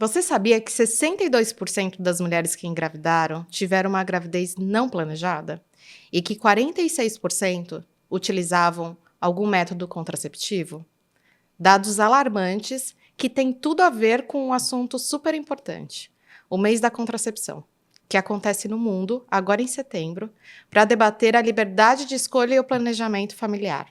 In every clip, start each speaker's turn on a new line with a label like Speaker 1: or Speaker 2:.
Speaker 1: Você sabia que 62% das mulheres que engravidaram tiveram uma gravidez não planejada? E que 46% utilizavam algum método contraceptivo? Dados alarmantes que têm tudo a ver com um assunto super importante: o mês da contracepção, que acontece no mundo, agora em setembro, para debater a liberdade de escolha e o planejamento familiar.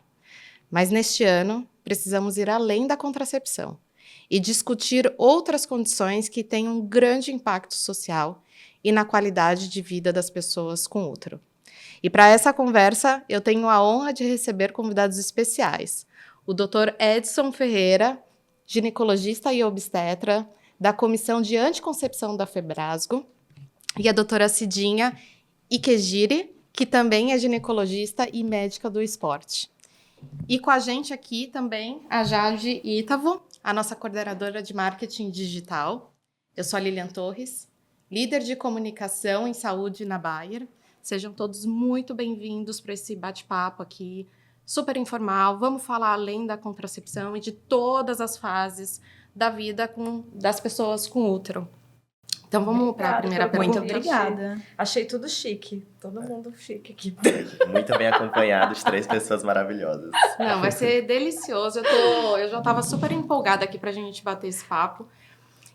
Speaker 1: Mas neste ano, precisamos ir além da contracepção e discutir outras condições que têm um grande impacto social e na qualidade de vida das pessoas com útero. E para essa conversa, eu tenho a honra de receber convidados especiais. O Dr. Edson Ferreira, ginecologista e obstetra da Comissão de Anticoncepção da Febrasgo, e a doutora Cidinha Ikejiri, que também é ginecologista e médica do esporte. E com a gente aqui também a Jade Ítavo, a nossa coordenadora de marketing digital. Eu sou a Lilian Torres, líder de comunicação em saúde na Bayer. Sejam todos muito bem-vindos para esse bate-papo aqui, super informal. Vamos falar além da contracepção e de todas as fases da vida das pessoas com útero. Então vamos para a primeira pergunta.
Speaker 2: Muito obrigada. Achei tudo chique. Todo mundo chique aqui.
Speaker 3: Muito bem acompanhados, 3 pessoas maravilhosas.
Speaker 1: Não, vai ser delicioso. Eu já estava super empolgada aqui para a gente bater esse papo.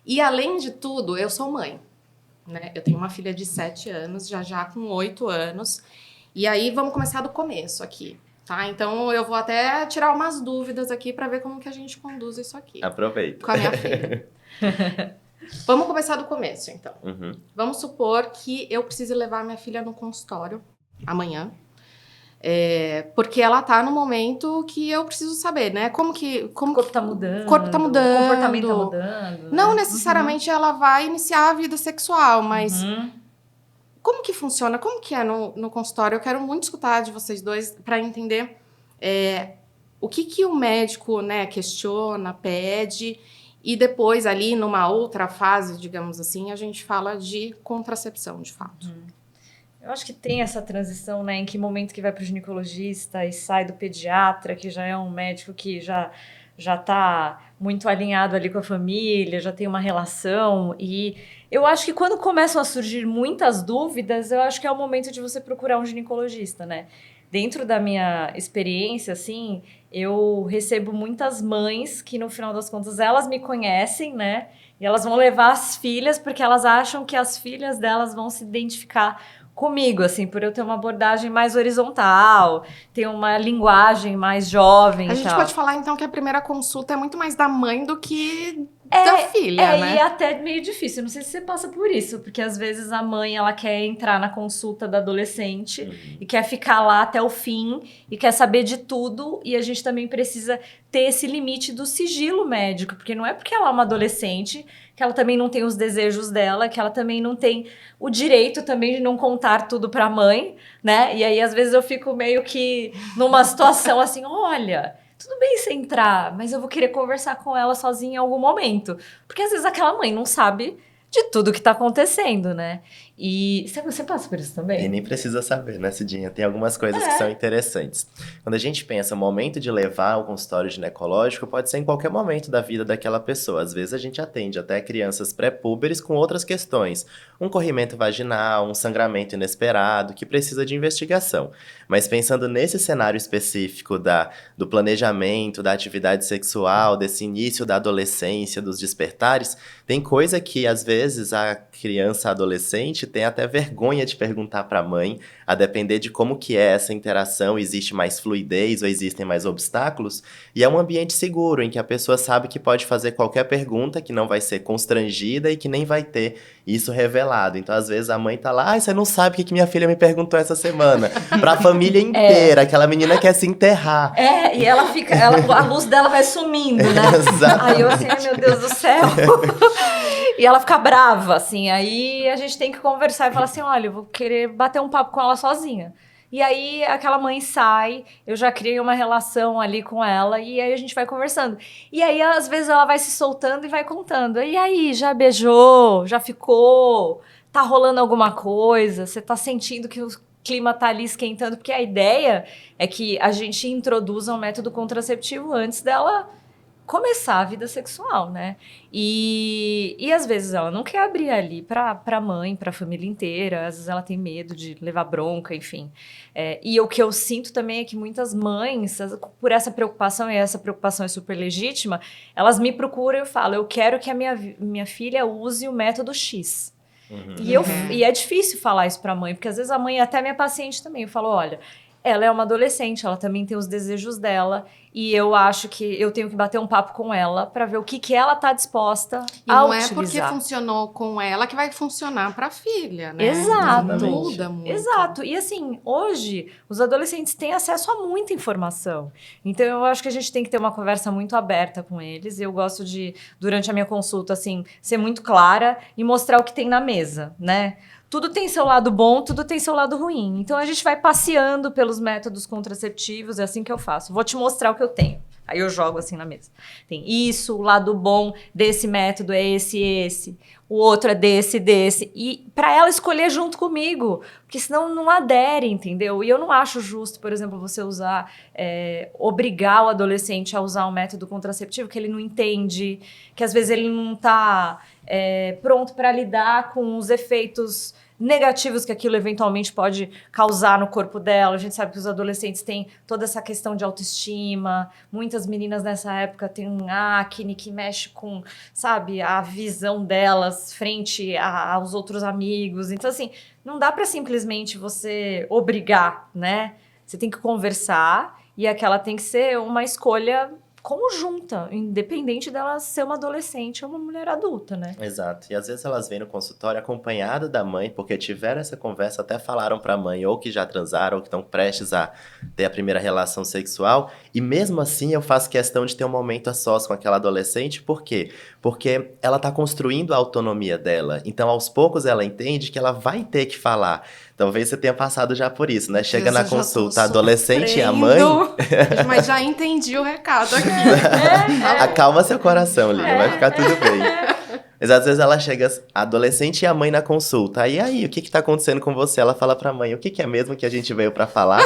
Speaker 1: E além de tudo, eu sou mãe, né? Eu tenho uma filha de 7 anos, já com 8 anos. E aí vamos começar do começo aqui, tá? Então eu vou até tirar umas dúvidas aqui para ver como que a gente conduz isso aqui.
Speaker 3: Aproveita.
Speaker 1: Com a minha filha. Vamos começar do começo, então.
Speaker 3: Uhum.
Speaker 1: Vamos supor que eu precise levar minha filha no consultório amanhã, porque ela tá no momento que eu preciso saber, né? Como
Speaker 2: o corpo tá mudando.
Speaker 1: O corpo tá mudando.
Speaker 2: O comportamento tá mudando.
Speaker 1: Não necessariamente ela vai iniciar a vida sexual, mas como que funciona? Como que é no consultório? Eu quero muito escutar de vocês dois para entender o que o médico, né, questiona, pede. E depois, ali, numa outra fase, digamos assim, a gente fala de contracepção, de fato.
Speaker 2: Eu acho que tem essa transição, né? Em que momento que vai para o ginecologista e sai do pediatra, que já é um médico que já tá muito alinhado ali com a família, já tem uma relação. E eu acho que quando começam a surgir muitas dúvidas, eu acho que é o momento de você procurar um ginecologista, né? Dentro da minha experiência, assim, eu recebo muitas mães que, no final das contas, elas me conhecem, né? E elas vão levar as filhas porque elas acham que as filhas delas vão se identificar comigo, assim, por eu ter uma abordagem mais horizontal, ter uma linguagem mais jovem.
Speaker 1: A gente pode falar, então, que a primeira consulta é muito mais da mãe do que da filha, né?
Speaker 2: E até meio difícil. Não sei se você passa por isso, porque às vezes a mãe, ela quer entrar na consulta da adolescente e quer ficar lá até o fim e quer saber de tudo, e a gente também precisa ter esse limite do sigilo médico, porque não é porque ela é uma adolescente que ela também não tem os desejos dela, que ela também não tem o direito também de não contar tudo pra mãe, né? E aí, às vezes, eu fico meio que numa situação assim, olha, tudo bem você entrar, mas eu vou querer conversar com ela sozinha em algum momento. Porque, às vezes, aquela mãe não sabe de tudo que tá acontecendo, né? E você passa por isso também?
Speaker 3: E nem precisa saber, né, Cidinha? Tem algumas coisas que são interessantes. Quando a gente pensa o momento de levar ao consultório ginecológico, pode ser em qualquer momento da vida daquela pessoa. Às vezes a gente atende até crianças pré-púberes com outras questões. Um corrimento vaginal, um sangramento inesperado, que precisa de investigação. Mas pensando nesse cenário específico do planejamento, da atividade sexual, desse início da adolescência, dos despertares, tem coisa que, às vezes, a criança adolescente tem até vergonha de perguntar para a mãe, a depender de como que é essa interação, existe mais fluidez ou existem mais obstáculos, e é um ambiente seguro, em que a pessoa sabe que pode fazer qualquer pergunta, que não vai ser constrangida e que nem vai ter isso revelado. Então, às vezes, a mãe tá lá, você não sabe o que minha filha me perguntou essa semana. Pra família inteira, aquela menina quer se enterrar.
Speaker 2: E ela fica, a luz dela vai sumindo, né?
Speaker 3: Exato.
Speaker 2: Aí eu assim, ai meu Deus do céu. E ela fica brava, assim, aí a gente tem que conversar e falar assim, olha, eu vou querer bater um papo com ela sozinha. E aí aquela mãe sai, eu já criei uma relação ali com ela, e aí a gente vai conversando. E aí, às vezes, ela vai se soltando e vai contando. E aí, já beijou? Já ficou? Tá rolando alguma coisa? Você tá sentindo que o clima tá ali esquentando? Porque a ideia é que a gente introduza um método contraceptivo antes dela começar a vida sexual, né? E às vezes ela não quer abrir ali pra mãe, pra família inteira, às vezes ela tem medo de levar bronca, enfim. E o que eu sinto também é que muitas mães, por essa preocupação, e essa preocupação é super legítima, elas me procuram e falam, eu quero que a minha filha use o método X.
Speaker 3: Uhum.
Speaker 2: E é difícil falar isso pra mãe, porque às vezes a mãe, até minha paciente também, eu falo, olha, ela é uma adolescente, ela também tem os desejos dela, e eu acho que eu tenho que bater um papo com ela pra ver o que ela tá disposta
Speaker 1: E
Speaker 2: a
Speaker 1: não
Speaker 2: utilizar.
Speaker 1: é porque funcionou com ela que vai funcionar pra filha, né?
Speaker 2: Exato.
Speaker 1: Então, muda muito.
Speaker 2: Exato. E assim, hoje, os adolescentes têm acesso a muita informação. Então, eu acho que a gente tem que ter uma conversa muito aberta com eles. Eu gosto de, durante a minha consulta, assim, ser muito clara e mostrar o que tem na mesa, né? Tudo tem seu lado bom, tudo tem seu lado ruim. Então, a gente vai passeando pelos métodos contraceptivos, é assim que eu faço. Vou te mostrar o que eu tenho. Aí eu jogo assim na mesa. Tem isso, o lado bom desse método é esse. O outro é desse. E para ela escolher junto comigo, porque senão não adere, entendeu? E eu não acho justo, por exemplo, você obrigar o adolescente a usar um método contraceptivo que ele não entende, que às vezes ele não está pronto para lidar com os efeitos negativos que aquilo eventualmente pode causar no corpo dela. A gente sabe que os adolescentes têm toda essa questão de autoestima. Muitas meninas nessa época têm um acne que mexe com, sabe, a visão delas frente aos outros amigos. Então, assim, não dá para simplesmente você obrigar, né? Você tem que conversar e aquela tem que ser uma escolha conjunta, independente dela ser uma adolescente ou uma mulher adulta, né?
Speaker 3: Exato. E às vezes elas vêm no consultório acompanhada da mãe, porque tiveram essa conversa, até falaram pra mãe, ou que já transaram, ou que estão prestes a ter a primeira relação sexual. E mesmo assim eu faço questão de ter um momento a sós com aquela adolescente. Por quê? Porque ela tá construindo a autonomia dela. Então, aos poucos, ela entende que ela vai ter que falar. Talvez você tenha passado já por isso, né? Chega na consulta, a adolescente e a mãe...
Speaker 1: Mas já entendi o recado aqui.
Speaker 3: Acalma seu coração, Lia, vai ficar tudo bem. Mas às vezes ela chega, a adolescente e a mãe na consulta. Aí, o que tá acontecendo com você? Ela fala pra mãe, o que é mesmo que a gente veio pra falar?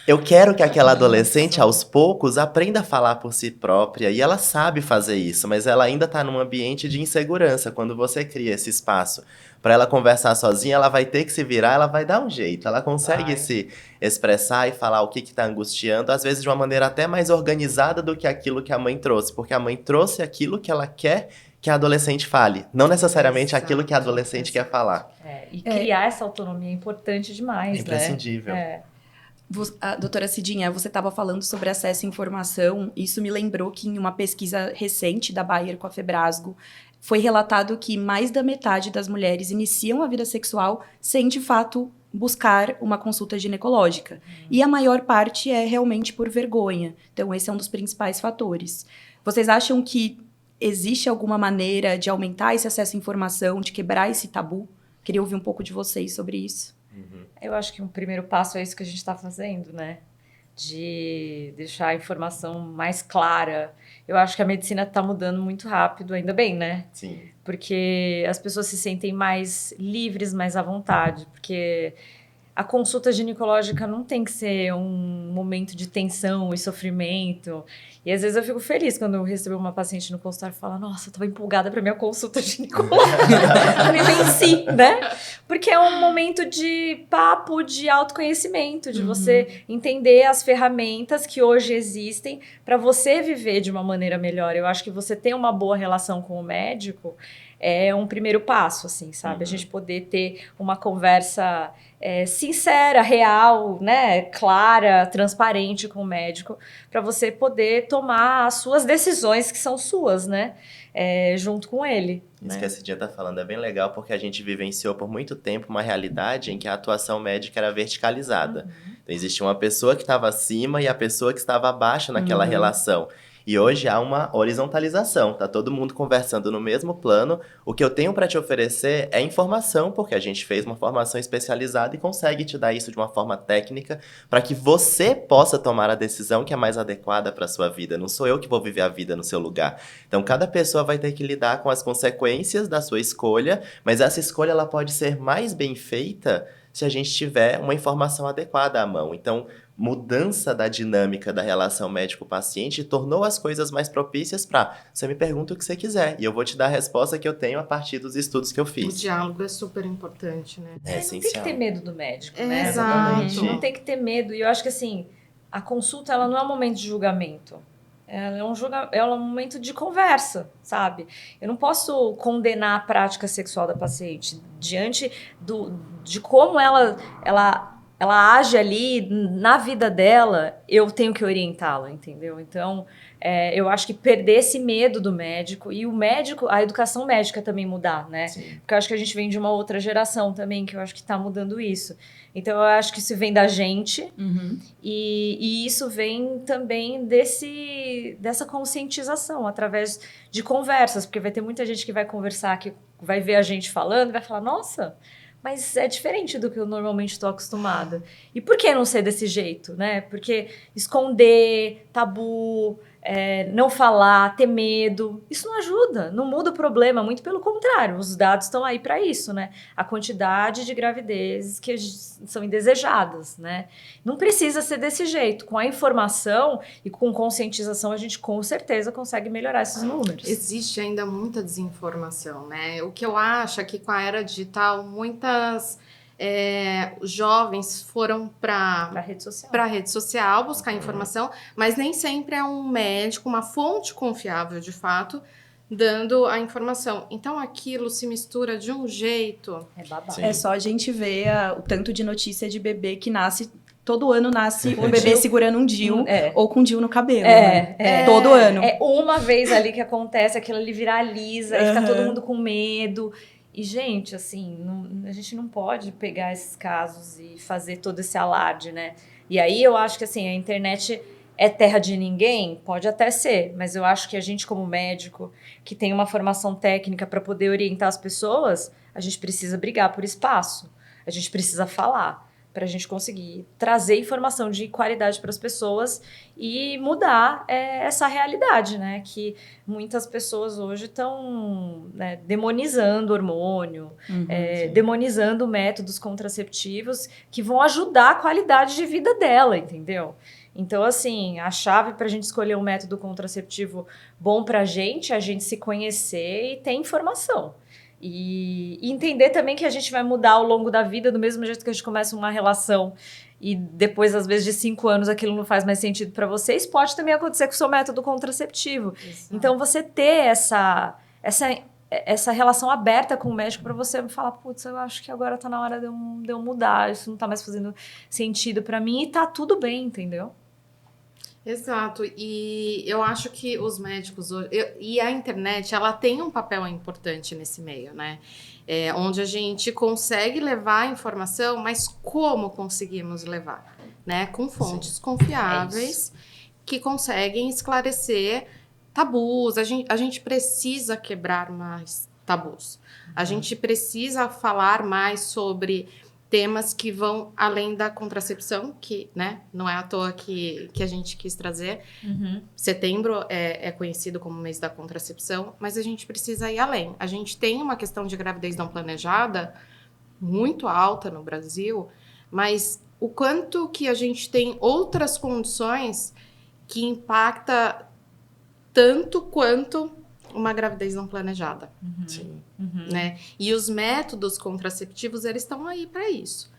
Speaker 3: Eu quero que aquela adolescente, aos poucos, aprenda a falar por si própria. E ela sabe fazer isso, mas ela ainda tá num ambiente de insegurança. Quando você cria esse espaço para ela conversar sozinha, ela vai ter que se virar, ela vai dar um jeito. Ela consegue se expressar e falar o que tá angustiando, às vezes de uma maneira até mais organizada do que aquilo que a mãe trouxe. Porque a mãe trouxe aquilo que ela quer que a adolescente fale, não necessariamente aquilo que a adolescente quer falar.
Speaker 2: E criar essa autonomia é importante demais,
Speaker 3: É imprescindível.
Speaker 2: né?
Speaker 4: A doutora Cidinha, você estava falando sobre acesso à informação. Isso me lembrou que em uma pesquisa recente da Bayer com a Febrasgo, foi relatado que mais da metade das mulheres iniciam a vida sexual sem, de fato, buscar uma consulta ginecológica. E a maior parte é realmente por vergonha. Então, esse é um dos principais fatores. Vocês acham que existe alguma maneira de aumentar esse acesso à informação, de quebrar esse tabu? Queria ouvir um pouco de vocês sobre isso.
Speaker 2: Eu acho que um primeiro passo é isso que a gente está fazendo, né? De deixar a informação mais clara. Eu acho que a medicina está mudando muito rápido, ainda bem, né?
Speaker 3: Sim.
Speaker 2: Porque as pessoas se sentem mais livres, mais à vontade. Porque a consulta ginecológica não tem que ser um momento de tensão e sofrimento. E às vezes eu fico feliz quando eu recebo uma paciente no consultório e fala, nossa, eu estava empolgada para minha consulta ginecológica. Eu me venci, né? Porque é um momento de papo, de autoconhecimento, de você entender as ferramentas que hoje existem para você viver de uma maneira melhor. Eu acho que você ter uma boa relação com o médico é um primeiro passo, assim, sabe? A gente poder ter uma conversa sincera, real, né? Clara, transparente com o médico, para você poder tomar as suas decisões que são suas, né? Junto com ele.
Speaker 3: Isso
Speaker 2: né?
Speaker 3: que a Cidinha tá falando é bem legal, porque a gente vivenciou por muito tempo uma realidade em que a atuação médica era verticalizada. Então, existia uma pessoa que estava acima e a pessoa que estava abaixo naquela relação. E hoje há uma horizontalização, tá todo mundo conversando no mesmo plano. O que eu tenho para te oferecer é informação, porque a gente fez uma formação especializada e consegue te dar isso de uma forma técnica para que você possa tomar a decisão que é mais adequada para sua vida. Não sou eu que vou viver a vida no seu lugar. Então, cada pessoa vai ter que lidar com as consequências da sua escolha, mas essa escolha ela pode ser mais bem feita se a gente tiver uma informação adequada à mão. Então, mudança da dinâmica da relação médico-paciente tornou as coisas mais propícias para você me pergunta o que você quiser e eu vou te dar a resposta que eu tenho a partir dos estudos que eu
Speaker 1: O
Speaker 3: fiz.
Speaker 1: diálogo é super importante, né?
Speaker 3: É
Speaker 2: Não tem
Speaker 3: essencial.
Speaker 2: que ter medo do médico,
Speaker 1: É,
Speaker 2: né?
Speaker 1: exato.
Speaker 2: Não tem que ter medo. E eu acho que assim, a consulta ela não é um momento de julgamento. Ela é um momento de conversa, sabe? Eu não posso condenar a prática sexual da paciente diante de como ela age ali na vida dela, eu tenho que orientá-la, entendeu? Então, eu acho que perder esse medo do médico e o médico, a educação médica também mudar, né?
Speaker 3: Sim.
Speaker 2: Porque eu acho que a gente vem de uma outra geração também, que eu acho que tá mudando isso. Então, eu acho que isso vem da gente e isso vem também dessa conscientização, através de conversas, porque vai ter muita gente que vai conversar, que vai ver a gente falando e vai falar, nossa, mas é diferente do que eu normalmente estou acostumada. E por que não ser desse jeito, né? Porque esconder, tabu, não falar, ter medo, isso não ajuda, não muda o problema, muito pelo contrário, os dados estão aí para isso, né? A quantidade de gravidezes que são indesejadas, né? Não precisa ser desse jeito. Com a informação e com conscientização, a gente com certeza consegue melhorar esses números.
Speaker 1: Existe ainda muita desinformação, né? O que eu acho é que com a era digital, muitas jovens foram
Speaker 2: Para rede social.
Speaker 1: para a rede social buscar informação, mas nem sempre é um médico, uma fonte confiável de fato, dando a informação. Então aquilo se mistura de um jeito.
Speaker 2: É babado.
Speaker 3: Sim.
Speaker 4: É só a gente ver o tanto de notícia de bebê que nasce. Todo ano nasce um
Speaker 2: Um
Speaker 4: bebê
Speaker 2: DIU.
Speaker 4: segurando um DIU
Speaker 2: É.
Speaker 4: ou com DIU no cabelo. né?
Speaker 2: É.
Speaker 4: Todo ano.
Speaker 2: É uma vez ali que acontece, aquilo ali viraliza, aí fica
Speaker 4: Aham.
Speaker 2: todo mundo com medo. E, gente, assim, a gente não pode pegar esses casos e fazer todo esse alarde, né? E aí eu acho que, assim, a internet é terra de ninguém? Pode até ser, mas eu acho que a gente, como médico, que tem uma formação técnica para poder orientar as pessoas, a gente precisa brigar por espaço. A gente precisa falar para a gente conseguir trazer informação de qualidade para as pessoas e mudar essa realidade, né? Que muitas pessoas hoje estão demonizando hormônio, demonizando métodos contraceptivos que vão ajudar a qualidade de vida dela, entendeu? Então, assim, a chave para a gente escolher um método contraceptivo bom para a gente é a gente se conhecer e ter informação. E entender também que a gente vai mudar ao longo da vida, do mesmo jeito que a gente começa uma relação e depois, às vezes, de 5 anos, aquilo não faz mais sentido para vocês, pode também acontecer com o seu método contraceptivo.
Speaker 1: Exato.
Speaker 2: Então, você ter essa relação aberta com o médico para você falar, putz, eu acho que agora tá na hora de eu mudar, isso não tá mais fazendo sentido para mim e tá tudo bem, entendeu?
Speaker 1: Exato, e eu acho que os médicos hoje, e a internet, ela tem um papel importante nesse meio, né? Onde a gente consegue levar a informação, mas como conseguimos levar? Né? Com fontes confiáveis que conseguem esclarecer tabus. A gente precisa quebrar mais tabus. A gente precisa falar mais sobre temas que vão além da contracepção, que, né, não é à toa que a gente quis trazer. Setembro é conhecido como mês da contracepção, mas a gente precisa ir além. A gente tem uma questão de gravidez não planejada muito alta no Brasil, mas o quanto que a gente tem outras condições que impacta tanto quanto uma gravidez não planejada.
Speaker 3: Sim.
Speaker 1: Né? E os métodos contraceptivos, eles estão aí para isso.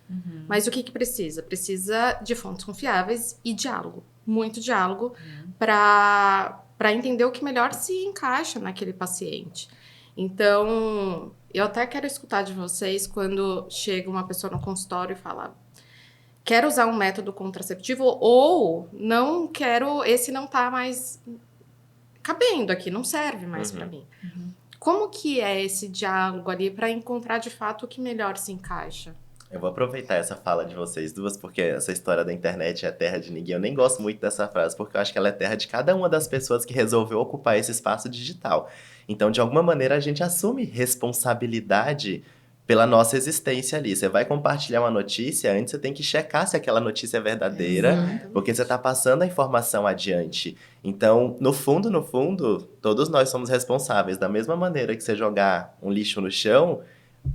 Speaker 1: Mas o que precisa? Precisa de fontes confiáveis e diálogo. Muito diálogo para entender o que melhor se encaixa naquele paciente. Então, eu até quero escutar de vocês quando chega uma pessoa no consultório e fala: quero usar um método contraceptivo ou não quero, esse não tá mais cabendo aqui, não serve mais para mim. Como que é esse diálogo ali para encontrar de fato o que melhor se encaixa?
Speaker 3: Eu vou aproveitar essa fala de vocês duas, porque essa história da internet é terra de ninguém. Eu nem gosto muito dessa frase, porque eu acho que ela é terra de cada uma das pessoas que resolveu ocupar esse espaço digital. Então, de alguma maneira, a gente assume responsabilidade pela nossa existência ali. Você vai compartilhar uma notícia, antes você tem que checar se aquela notícia é verdadeira, porque você está passando a informação adiante. Então, no fundo, todos nós somos responsáveis. Da mesma maneira que você jogar um lixo no chão,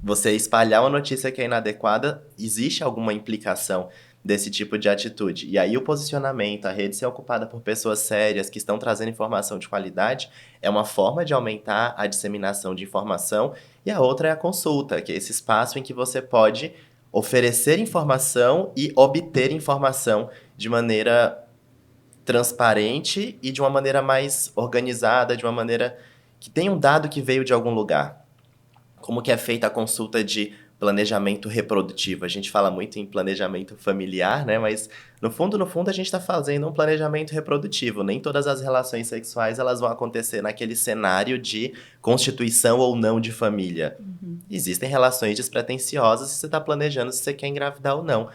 Speaker 3: você espalhar uma notícia que é inadequada, existe alguma implicação. desse tipo de atitude. E aí o posicionamento, a rede ser ocupada por pessoas sérias que estão trazendo informação de qualidade é uma forma de aumentar a disseminação de informação. E a outra é a consulta, que é esse espaço em que você pode oferecer informação e obter informação de maneira transparente e de uma maneira mais organizada, de uma maneira que tenha um dado que veio de algum lugar. Como que é feita a consulta de planejamento reprodutivo? A gente fala muito em planejamento familiar, né? Mas no fundo, a gente está fazendo um planejamento reprodutivo. Nem todas as relações sexuais elas vão acontecer naquele cenário de constituição ou não de família. Existem relações despretensiosas se você está planejando se você quer engravidar ou não.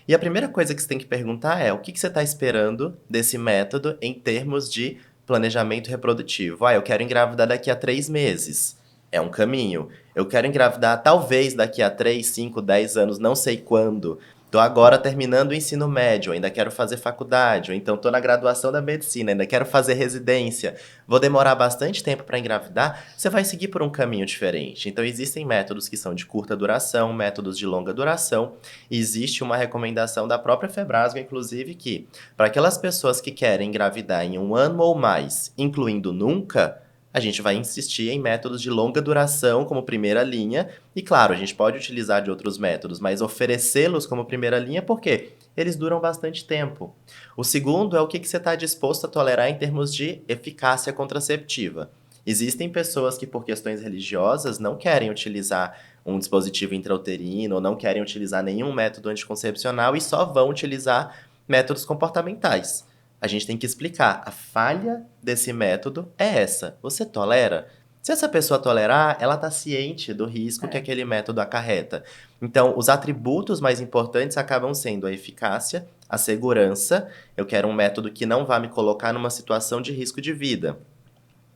Speaker 3: E a primeira coisa que você tem que perguntar é o que você está esperando desse método em termos de planejamento reprodutivo. Eu quero engravidar daqui a 3 meses. É um caminho. Eu quero engravidar talvez daqui a 3, 5, 10 anos, não sei quando. Tô agora terminando o ensino médio, ainda quero fazer faculdade, ou então tô na graduação da medicina, ainda quero fazer residência. Vou demorar bastante tempo para engravidar, você vai seguir por um caminho diferente. Então existem métodos que são de curta duração, métodos de longa duração, e existe uma recomendação da própria Febrasgo, inclusive, que para aquelas pessoas que querem engravidar em 1 ano ou mais, incluindo nunca, a gente vai insistir em métodos de longa duração como primeira linha. E claro, a gente pode utilizar de outros métodos, mas oferecê-los como primeira linha porque eles duram bastante tempo. O segundo é o que você está disposto a tolerar em termos de eficácia contraceptiva. Existem pessoas que, por questões religiosas, não querem utilizar um dispositivo intrauterino ou não querem utilizar nenhum método anticoncepcional e só vão utilizar métodos comportamentais. A gente tem que explicar. A falha desse método é essa. Você tolera? Se essa pessoa tolerar, ela está ciente do risco que aquele método acarreta. Então, os atributos mais importantes acabam sendo a eficácia, a segurança. Eu quero um método que não vá me colocar numa situação de risco de vida.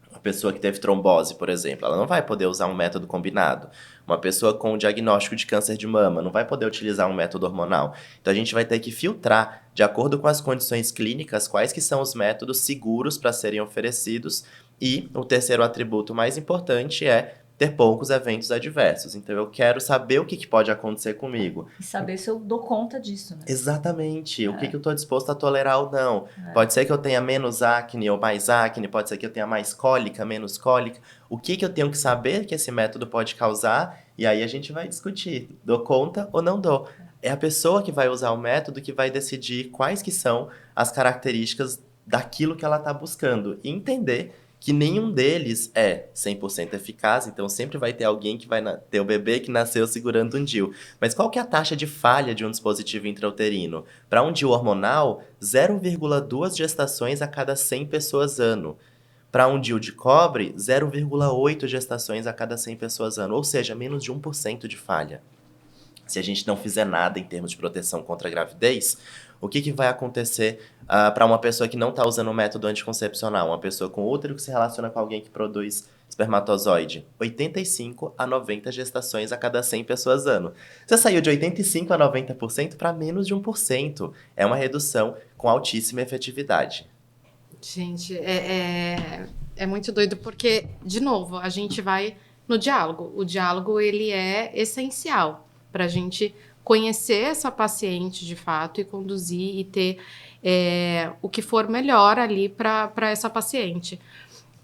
Speaker 3: Uma pessoa que teve trombose, por exemplo, ela não vai poder usar um método combinado. Uma pessoa com diagnóstico de câncer de mama não vai poder utilizar um método hormonal. Então a gente vai ter que filtrar, de acordo com as condições clínicas, quais que são os métodos seguros para serem oferecidos. E o terceiro atributo mais importante é ter poucos eventos adversos. Então eu quero saber o que pode acontecer comigo.
Speaker 2: E saber se eu dou conta disso, né?
Speaker 3: Exatamente. O que eu estou disposto a tolerar ou não. Pode ser que eu tenha menos acne ou mais acne, pode ser que eu tenha mais cólica, menos cólica. O que eu tenho que saber que esse método pode causar? E aí a gente vai discutir. Dou conta ou não dou? É a pessoa que vai usar o método que vai decidir quais que são as características daquilo que ela está buscando. E entender que nenhum deles é 100% eficaz, então sempre vai ter alguém que vai ter o bebê que nasceu segurando um DIU. Mas qual que é a taxa de falha de um dispositivo intrauterino? Para um DIU hormonal, 0,2 gestações a cada 100 pessoas ano. Para um DIU de cobre, 0,8 gestações a cada 100 pessoas ano, ou seja, menos de 1% de falha. Se a gente não fizer nada em termos de proteção contra a gravidez, o que vai acontecer para uma pessoa que não está usando o método anticoncepcional? Uma pessoa com útero que se relaciona com alguém que produz espermatozoide. 85 a 90 gestações a cada 100 pessoas ano. Você saiu de 85 a 90% para menos de 1%. É uma redução com altíssima efetividade.
Speaker 1: Gente, é muito doido porque, de novo, a gente vai no diálogo. O diálogo, ele é essencial para a gente conhecer essa paciente de fato e conduzir e ter o que for melhor ali para essa paciente.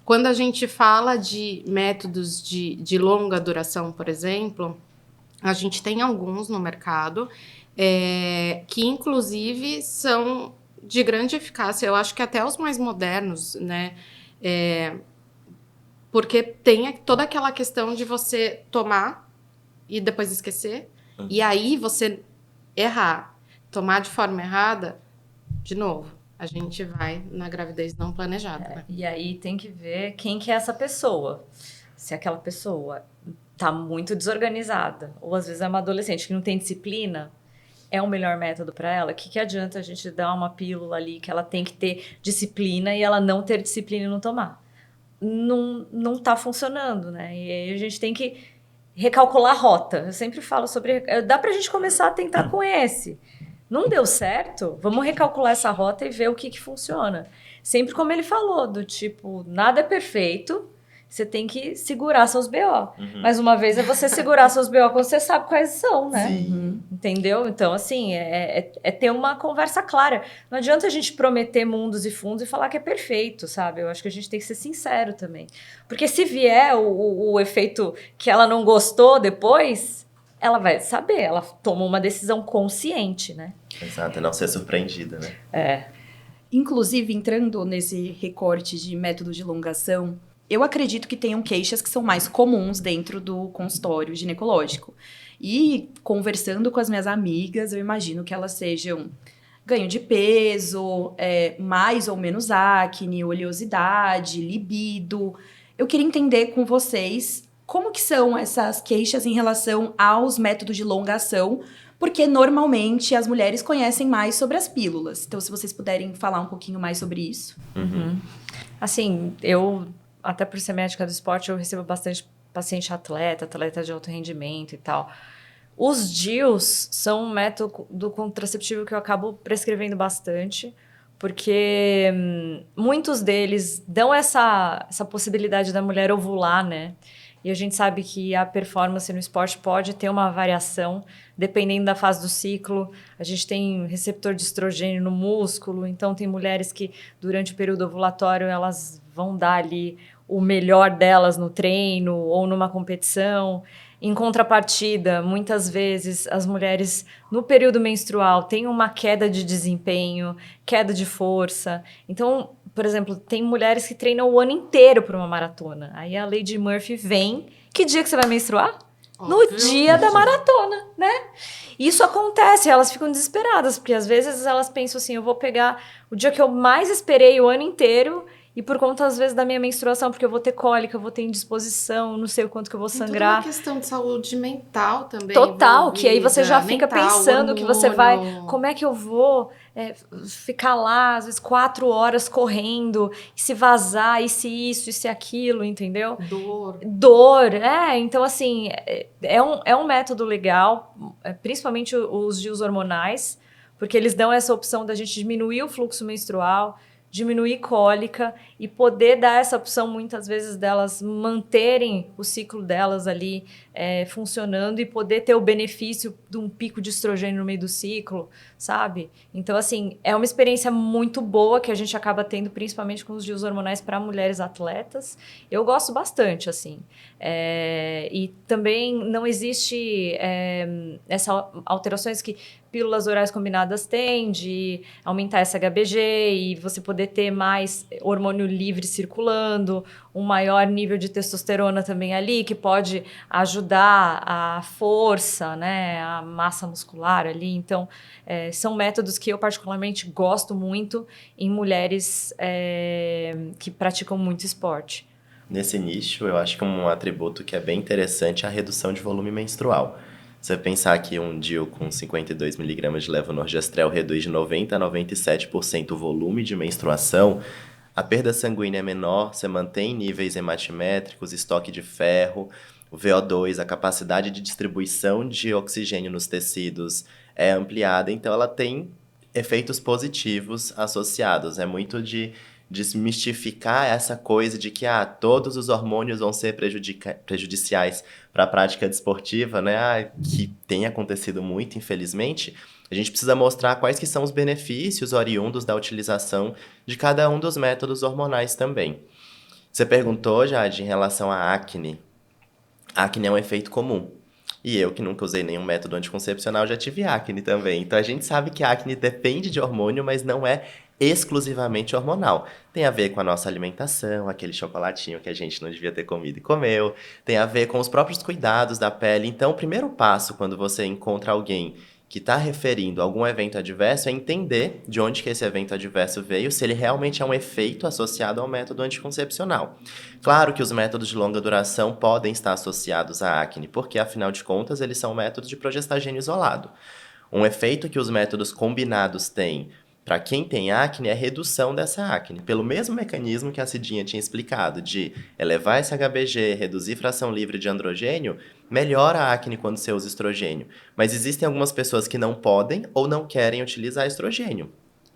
Speaker 1: Quando a gente fala de métodos de longa duração, por exemplo, a gente tem alguns no mercado que, inclusive, são de grande eficácia. Eu acho que até os mais modernos, né? Porque tem toda aquela questão de você tomar e depois esquecer. E aí você errar, tomar de forma errada, de novo, a gente vai na gravidez não planejada. Né?
Speaker 2: E aí tem que ver quem que é essa pessoa. Se aquela pessoa tá muito desorganizada, ou às vezes é uma adolescente que não tem disciplina, é o melhor método para ela? O que adianta a gente dar uma pílula ali que ela tem que ter disciplina e ela não ter disciplina e não tomar? Não tá funcionando, né? E aí a gente tem que recalcular a rota. Eu sempre falo sobre... Dá pra gente começar a tentar com esse. Não deu certo? Vamos recalcular essa rota e ver o que funciona. Sempre como ele falou, do tipo, nada é perfeito. você tem que segurar seus BO.
Speaker 3: Uhum.
Speaker 2: Mais uma vez, é você segurar seus BO quando você sabe quais são, né?
Speaker 3: Sim.
Speaker 2: Entendeu? Então, assim, é ter uma conversa clara. Não adianta a gente prometer mundos e fundos e falar que é perfeito, sabe? Eu acho que a gente tem que ser sincero também. Porque se vier o efeito que ela não gostou depois, ela vai saber, ela toma uma decisão consciente, né?
Speaker 3: Exato, não ser surpreendida, né?
Speaker 4: Inclusive, entrando nesse recorte de método de elongação, eu acredito que tenham queixas que são mais comuns dentro do consultório ginecológico. E conversando com as minhas amigas, eu imagino que elas sejam ganho de peso, mais ou menos acne, oleosidade, libido. Eu queria entender com vocês como que são essas queixas em relação aos métodos de elongação, porque normalmente as mulheres conhecem mais sobre as pílulas. Então, se vocês puderem falar um pouquinho mais sobre isso.
Speaker 2: Assim, eu, até por ser médica do esporte, eu recebo bastante paciente atleta de alto rendimento e tal. Os DIUs são um método contraceptivo que eu acabo prescrevendo bastante, porque muitos deles dão essa possibilidade da mulher ovular, né? E a gente sabe que a performance no esporte pode ter uma variação dependendo da fase do ciclo. A gente tem receptor de estrogênio no músculo, então tem mulheres que durante o período ovulatório elas vão dar ali o melhor delas no treino ou numa competição. Em contrapartida, muitas vezes as mulheres no período menstrual têm uma queda de desempenho, queda de força. Então, por exemplo, tem mulheres que treinam o ano inteiro para uma maratona. Aí a Lady Murphy vem. Que dia que você vai menstruar? No dia da maratona, né? Isso acontece, elas ficam desesperadas, porque às vezes elas pensam assim, eu vou pegar o dia que eu mais esperei o ano inteiro e por conta, às vezes, da minha menstruação, porque eu vou ter cólica, eu vou ter indisposição, não sei o quanto que eu vou
Speaker 1: Tem
Speaker 2: sangrar.
Speaker 1: toda uma questão de saúde mental também.
Speaker 2: Total, que aí você já fica
Speaker 1: mental,
Speaker 2: pensando que você vai...
Speaker 1: hormônio.
Speaker 2: Como é que eu vou ficar lá, às vezes, 4 horas correndo, e se vazar, e se isso, e se aquilo, entendeu? Dor, então assim, é um método legal, principalmente os DIUs hormonais, porque eles dão essa opção da gente diminuir o fluxo menstrual, diminuir cólica e poder dar essa opção, muitas vezes, delas manterem o ciclo delas ali funcionando e poder ter o benefício de um pico de estrogênio no meio do ciclo, sabe? Então, assim, é uma experiência muito boa que a gente acaba tendo, principalmente com os DIUs hormonais para mulheres atletas. Eu gosto bastante, assim. E também não existe essas alterações que pílulas orais combinadas têm, de aumentar essa HBG e você poder ter mais hormônio livre circulando, um maior nível de testosterona também ali, que pode ajudar a força, né, a massa muscular ali. Então, são métodos que eu particularmente gosto muito em mulheres que praticam muito esporte.
Speaker 3: Nesse nicho, eu acho que um atributo que é bem interessante é a redução de volume menstrual. Você pensar que um DIU com 52 mg de levonorgestrel reduz de 90% a 97% o volume de menstruação, a perda sanguínea é menor, você mantém níveis hematimétricos, estoque de ferro, o VO2, a capacidade de distribuição de oxigênio nos tecidos é ampliada, então ela tem efeitos positivos associados. É muito de desmistificar essa coisa de que todos os hormônios vão ser prejudiciais para a prática desportiva, né? Que tem acontecido muito, infelizmente. A gente precisa mostrar quais que são os benefícios oriundos da utilização de cada um dos métodos hormonais também. Você perguntou, Jade, em relação à acne. Acne é um efeito comum. E eu, que nunca usei nenhum método anticoncepcional, já tive acne também. Então a gente sabe que a acne depende de hormônio, mas não é exclusivamente hormonal. Tem a ver com a nossa alimentação, aquele chocolatinho que a gente não devia ter comido e comeu. Tem a ver com os próprios cuidados da pele. Então, o primeiro passo quando você encontra alguém que está referindo a algum evento adverso é entender de onde que esse evento adverso veio, se ele realmente é um efeito associado ao método anticoncepcional. Claro que os métodos de longa duração podem estar associados à acne, porque, afinal de contas, eles são métodos de progestagênio isolado. Um efeito que os métodos combinados têm para quem tem acne é a redução dessa acne, pelo mesmo mecanismo que a Cidinha tinha explicado, de elevar esse HBG, reduzir fração livre de androgênio, melhora a acne quando você usa estrogênio. Mas existem algumas pessoas que não podem ou não querem utilizar estrogênio.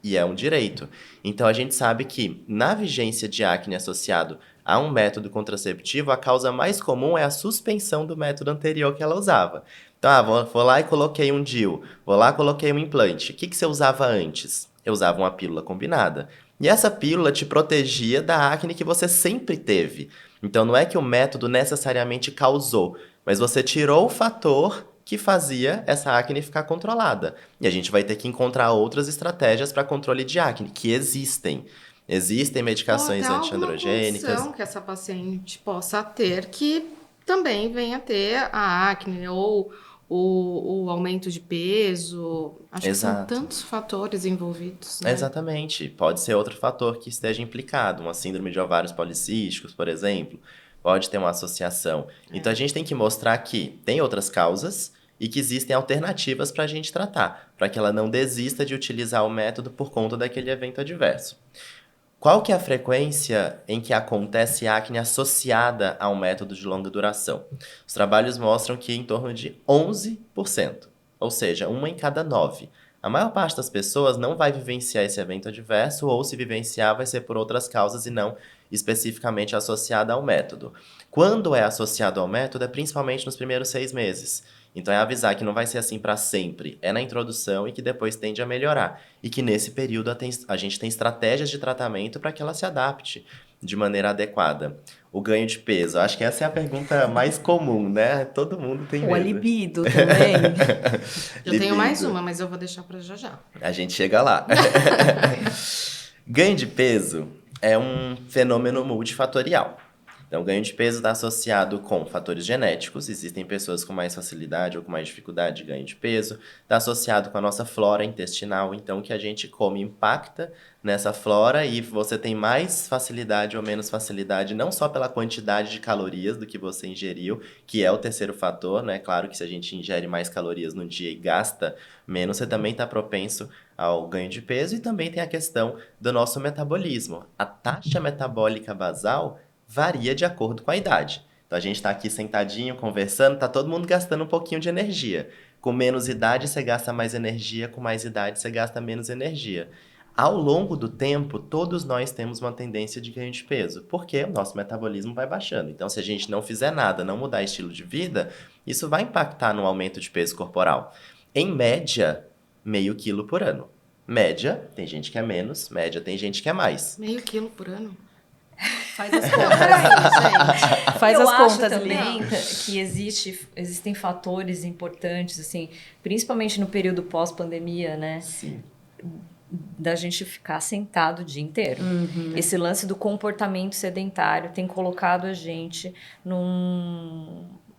Speaker 3: e é um direito. Então a gente sabe que na vigência de acne associado a um método contraceptivo, a causa mais comum é a suspensão do método anterior que ela usava. Então, vou lá e coloquei um DIU, vou lá e coloquei um implante. O que você usava antes? Eu usava uma pílula combinada. E essa pílula te protegia da acne que você sempre teve. Então não é que o método necessariamente causou, mas você tirou o fator que fazia essa acne ficar controlada. E a gente vai ter que encontrar outras estratégias para controle de acne, que existem. Existem medicações
Speaker 1: Ou até
Speaker 3: antiandrogênicas.
Speaker 1: alguma condição que essa paciente possa ter que também venha ter a acne ou o aumento de peso. Acho que são
Speaker 3: Exato.
Speaker 1: tantos fatores envolvidos, né?
Speaker 3: Exatamente. Pode ser outro fator que esteja implicado. Uma síndrome de ovários policísticos, por exemplo. Pode ter uma associação. Então a gente tem que mostrar que tem outras causas e que existem alternativas para a gente tratar, para que ela não desista de utilizar o método por conta daquele evento adverso. Qual que é a frequência em que acontece acne associada a um método de longa duração? Os trabalhos mostram que em torno de 11%, ou seja, 1 em cada 9. A maior parte das pessoas não vai vivenciar esse evento adverso, ou se vivenciar vai ser por outras causas e não especificamente associada ao método. Quando é associado ao método, é principalmente nos primeiros 6 meses. Então é avisar que não vai ser assim para sempre, é na introdução e que depois tende a melhorar. E que nesse período a gente tem estratégias de tratamento para que ela se adapte de maneira adequada. O ganho de peso, acho que essa é a pergunta mais comum, né? Todo mundo tem
Speaker 4: Ou a
Speaker 3: medo.
Speaker 4: libido também.
Speaker 1: Eu tenho mais uma, mas eu vou deixar para já já.
Speaker 3: A gente chega lá. Ganho de peso é um fenômeno multifatorial. Então, o ganho de peso está associado com fatores genéticos. Existem pessoas com mais facilidade ou com mais dificuldade de ganho de peso. Está associado com a nossa flora intestinal. Então, o que a gente come impacta nessa flora e você tem mais facilidade ou menos facilidade, não só pela quantidade de calorias do que você ingeriu, que é o terceiro fator, né? Claro que se a gente ingere mais calorias no dia e gasta menos, você também está propenso ao ganho de peso. E também tem a questão do nosso metabolismo. A taxa metabólica basal varia de acordo com a idade. Então a gente está aqui sentadinho, conversando, tá todo mundo gastando um pouquinho de energia. Com menos idade você gasta mais energia, com mais idade você gasta menos energia. Ao longo do tempo, todos nós temos uma tendência de ganho de peso, porque o nosso metabolismo vai baixando. Então se a gente não fizer nada, não mudar estilo de vida, isso vai impactar no aumento de peso corporal. Em média, meio quilo por ano. Média, tem gente que é menos, média tem gente que é mais.
Speaker 1: Meio quilo por ano.
Speaker 4: Faz as contas.
Speaker 1: Gente.
Speaker 4: Faz
Speaker 2: Eu
Speaker 4: as
Speaker 2: acho
Speaker 4: contas,
Speaker 2: também
Speaker 4: Lili.
Speaker 2: que existem fatores importantes, assim, principalmente no período pós-pandemia, né?
Speaker 3: Sim.
Speaker 2: Da gente ficar sentado o dia inteiro. Esse lance do comportamento sedentário tem colocado a gente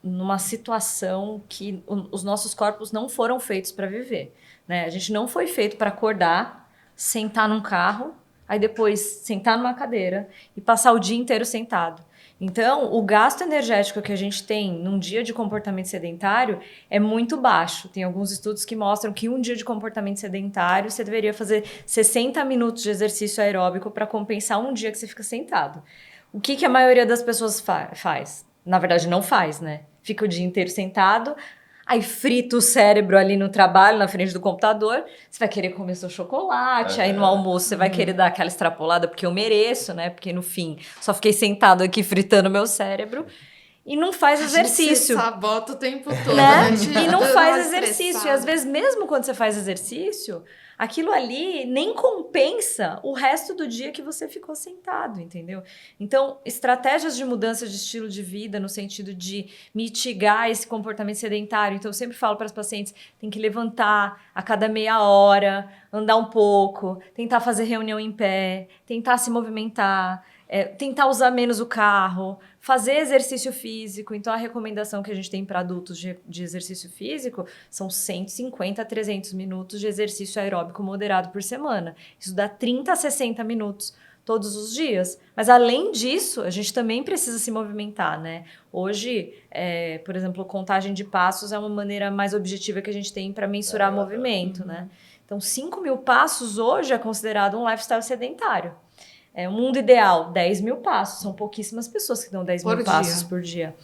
Speaker 2: numa situação que os nossos corpos não foram feitos para viver, né? A gente não foi feito para acordar, sentar num carro, aí depois sentar numa cadeira e passar o dia inteiro sentado. Então, o gasto energético que a gente tem num dia de comportamento sedentário é muito baixo. Tem alguns estudos que mostram que um dia de comportamento sedentário você deveria fazer 60 minutos de exercício aeróbico para compensar um dia que você fica sentado. O que a maioria das pessoas faz? Na verdade, não faz, né? Fica o dia inteiro sentado, aí frita o cérebro ali no trabalho, na frente do computador, você vai querer comer seu chocolate, aí no almoço você vai querer dar aquela extrapolada, porque eu mereço, né? Porque no fim, só fiquei sentado aqui fritando meu cérebro. E não faz exercício.
Speaker 1: Você sabota o tempo todo,
Speaker 2: Né?
Speaker 1: né?
Speaker 2: E não
Speaker 1: Dando
Speaker 2: faz
Speaker 1: uma
Speaker 2: exercício. E
Speaker 1: estressada.
Speaker 2: às vezes, mesmo quando você faz exercício, aquilo ali nem compensa o resto do dia que você ficou sentado, entendeu? Então, estratégias de mudança de estilo de vida no sentido de mitigar esse comportamento sedentário. Então, eu sempre falo para as pacientes, tem que levantar a cada meia hora, andar um pouco, tentar fazer reunião em pé, tentar se movimentar, tentar usar menos o carro, fazer exercício físico. Então, a recomendação que a gente tem para adultos de exercício físico são 150 a 300 minutos de exercício aeróbico moderado por semana. Isso dá 30 a 60 minutos todos os dias. Mas, além disso, a gente também precisa se movimentar, né? Hoje, por exemplo, contagem de passos é uma maneira mais objetiva que a gente tem para mensurar movimento, né? Então, 5.000 passos hoje é considerado um lifestyle sedentário. O mundo ideal, 10 mil passos. São pouquíssimas pessoas que dão 10
Speaker 1: Por
Speaker 2: mil
Speaker 1: dia.
Speaker 2: passos por dia.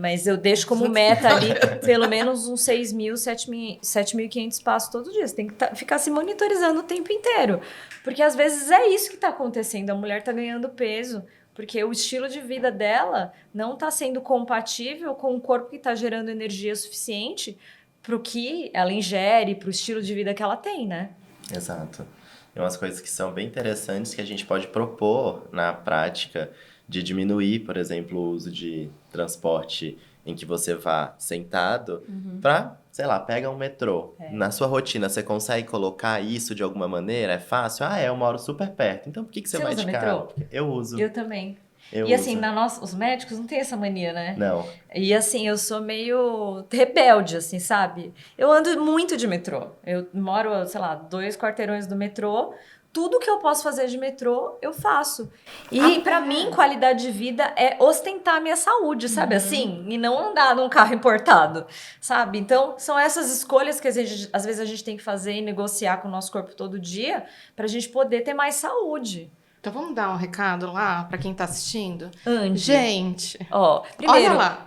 Speaker 2: Mas eu deixo como meta ali, pelo menos uns 6 mil, 7.500 passos todo dia. Você tem que ficar se monitorizando o tempo inteiro. Porque às vezes é isso que está acontecendo. A mulher está ganhando peso. Porque o estilo de vida dela não está sendo compatível com o corpo que está gerando energia suficiente para o que ela ingere, para o estilo de vida que ela tem, né?
Speaker 3: Exato. Tem umas coisas que são bem interessantes que a gente pode propor na prática de diminuir, por exemplo, o uso de transporte em que você vá sentado para, sei lá, pega um metrô. Na sua rotina, você consegue colocar isso de alguma maneira? É fácil? Eu moro super perto. Então por que você vai
Speaker 2: usa
Speaker 3: de
Speaker 2: metrô?
Speaker 3: carro? Eu uso.
Speaker 2: Eu também.
Speaker 3: Eu
Speaker 2: E assim,
Speaker 3: uso.
Speaker 2: os médicos não têm essa mania, né?
Speaker 3: Não.
Speaker 2: E assim, eu sou meio rebelde, assim, sabe? Eu ando muito de metrô. Eu moro, sei lá, 2 quarteirões do metrô. Tudo que eu posso fazer de metrô, eu faço. E pra mim, qualidade de vida é ostentar a minha saúde, sabe assim? E não andar num carro importado, sabe? Então, são essas escolhas que às vezes a gente tem que fazer e negociar com o nosso corpo todo dia pra gente poder ter mais saúde.
Speaker 1: Então vamos dar um recado lá para quem tá assistindo?
Speaker 2: Ande.
Speaker 1: Gente,
Speaker 2: Primeiro,
Speaker 1: olha lá.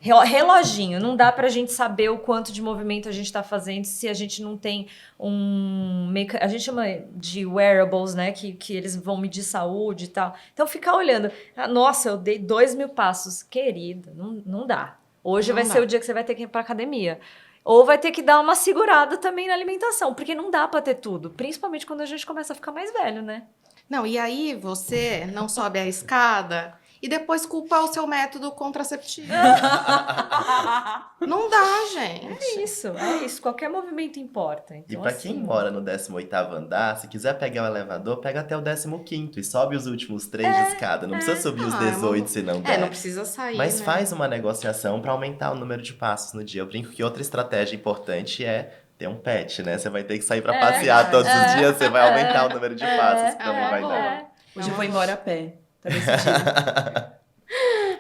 Speaker 2: Reloginho, não dá pra gente saber o quanto de movimento a gente tá fazendo se a gente não tem a gente chama de wearables, né? Que eles vão medir saúde e tal. Então, ficar olhando. Nossa, eu dei 2 mil passos. Querida, não dá. Hoje vai ser o dia que você vai ter que ir pra academia. Ou vai ter que dar uma segurada também na alimentação, porque não dá pra ter tudo. Principalmente quando a gente começa a ficar mais velho, né?
Speaker 1: Não, e aí você não sobe a escada e depois culpa o seu método contraceptivo. Não dá, gente.
Speaker 2: É isso. Qualquer movimento importa. Então,
Speaker 3: E pra
Speaker 2: assim,
Speaker 3: quem mora no 18º andar, se quiser pegar o elevador, pega até o 15º e sobe os últimos 3 de escada. Não precisa subir os 18 se não der.
Speaker 1: Não precisa sair,
Speaker 3: Mas
Speaker 1: né?
Speaker 3: faz uma negociação pra aumentar o número de passos no dia. Eu brinco que outra estratégia importante é ter um pet, né? Você vai ter que sair pra passear todos os dias, você vai aumentar o número de passos, que também vai dar.
Speaker 4: Hoje eu vou embora a pé. Tá decidido.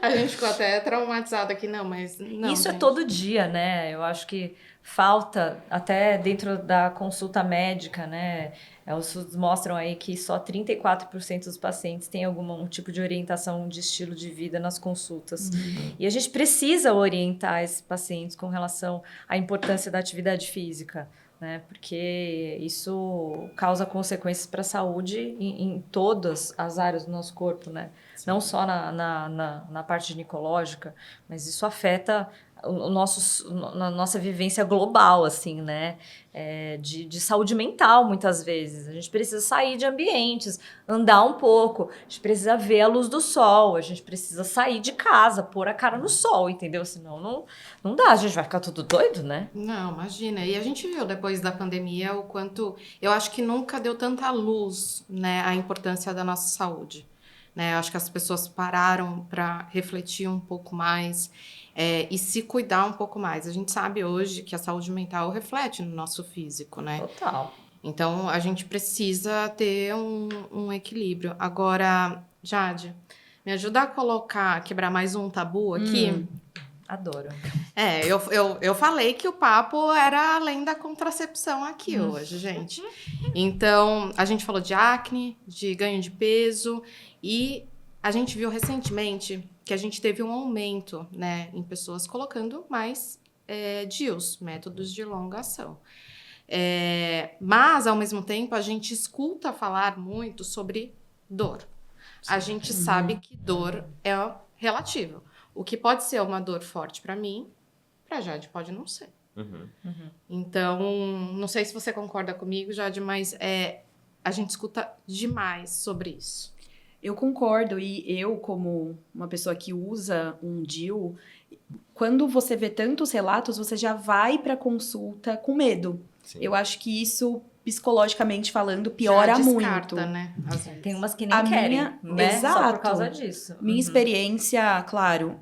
Speaker 1: A gente ficou até traumatizado aqui, mas não,
Speaker 2: isso
Speaker 1: gente.
Speaker 2: é todo dia, né? Eu acho que falta, até dentro da consulta médica, né? Os estudos mostram aí que só 34% dos pacientes têm algum tipo de orientação de estilo de vida nas consultas. E a gente precisa orientar esses pacientes com relação à importância da atividade física, né? Porque isso causa consequências para a saúde em todas as áreas do nosso corpo, né?
Speaker 3: Sim.
Speaker 2: Não só na parte ginecológica, mas isso afeta na nossa vivência global, assim, né? De saúde mental, muitas vezes. A gente precisa sair de ambientes, andar um pouco, a gente precisa ver a luz do sol, a gente precisa sair de casa, pôr a cara no sol, entendeu? Senão não dá, a gente vai ficar tudo doido, né?
Speaker 1: Não, imagina. E a gente viu depois da pandemia o quanto... Eu acho que nunca deu tanta luz, né, a importância da nossa saúde. Né? Eu acho que as pessoas pararam para refletir um pouco mais e se cuidar um pouco mais. A gente sabe hoje que a saúde mental reflete no nosso físico, né?
Speaker 2: Total.
Speaker 1: Então, a gente precisa ter um equilíbrio. Agora, Jade, me ajuda a quebrar mais um tabu aqui?
Speaker 2: Adoro.
Speaker 1: Eu falei que o papo era além da contracepção aqui hoje, gente. Então, a gente falou de acne, de ganho de peso e a gente viu recentemente que a gente teve um aumento, né, em pessoas colocando mais DIUs, métodos de longa ação. Mas, ao mesmo tempo, a gente escuta falar muito sobre dor. A gente sabe que dor é relativo. O que pode ser uma dor forte para mim, para Jade pode não ser. Então, não sei se você concorda comigo, Jade, mas a gente escuta demais sobre isso.
Speaker 4: Eu concordo, e eu, como uma pessoa que usa um DIU, quando você vê tantos relatos, você já vai para consulta com medo.
Speaker 3: Sim.
Speaker 4: Eu acho que isso, psicologicamente falando, piora
Speaker 1: já descarta,
Speaker 4: muito.
Speaker 1: Né? Às vezes.
Speaker 2: Tem umas que nem querem, né?
Speaker 4: Exato.
Speaker 2: Só por causa disso.
Speaker 4: Minha experiência, claro,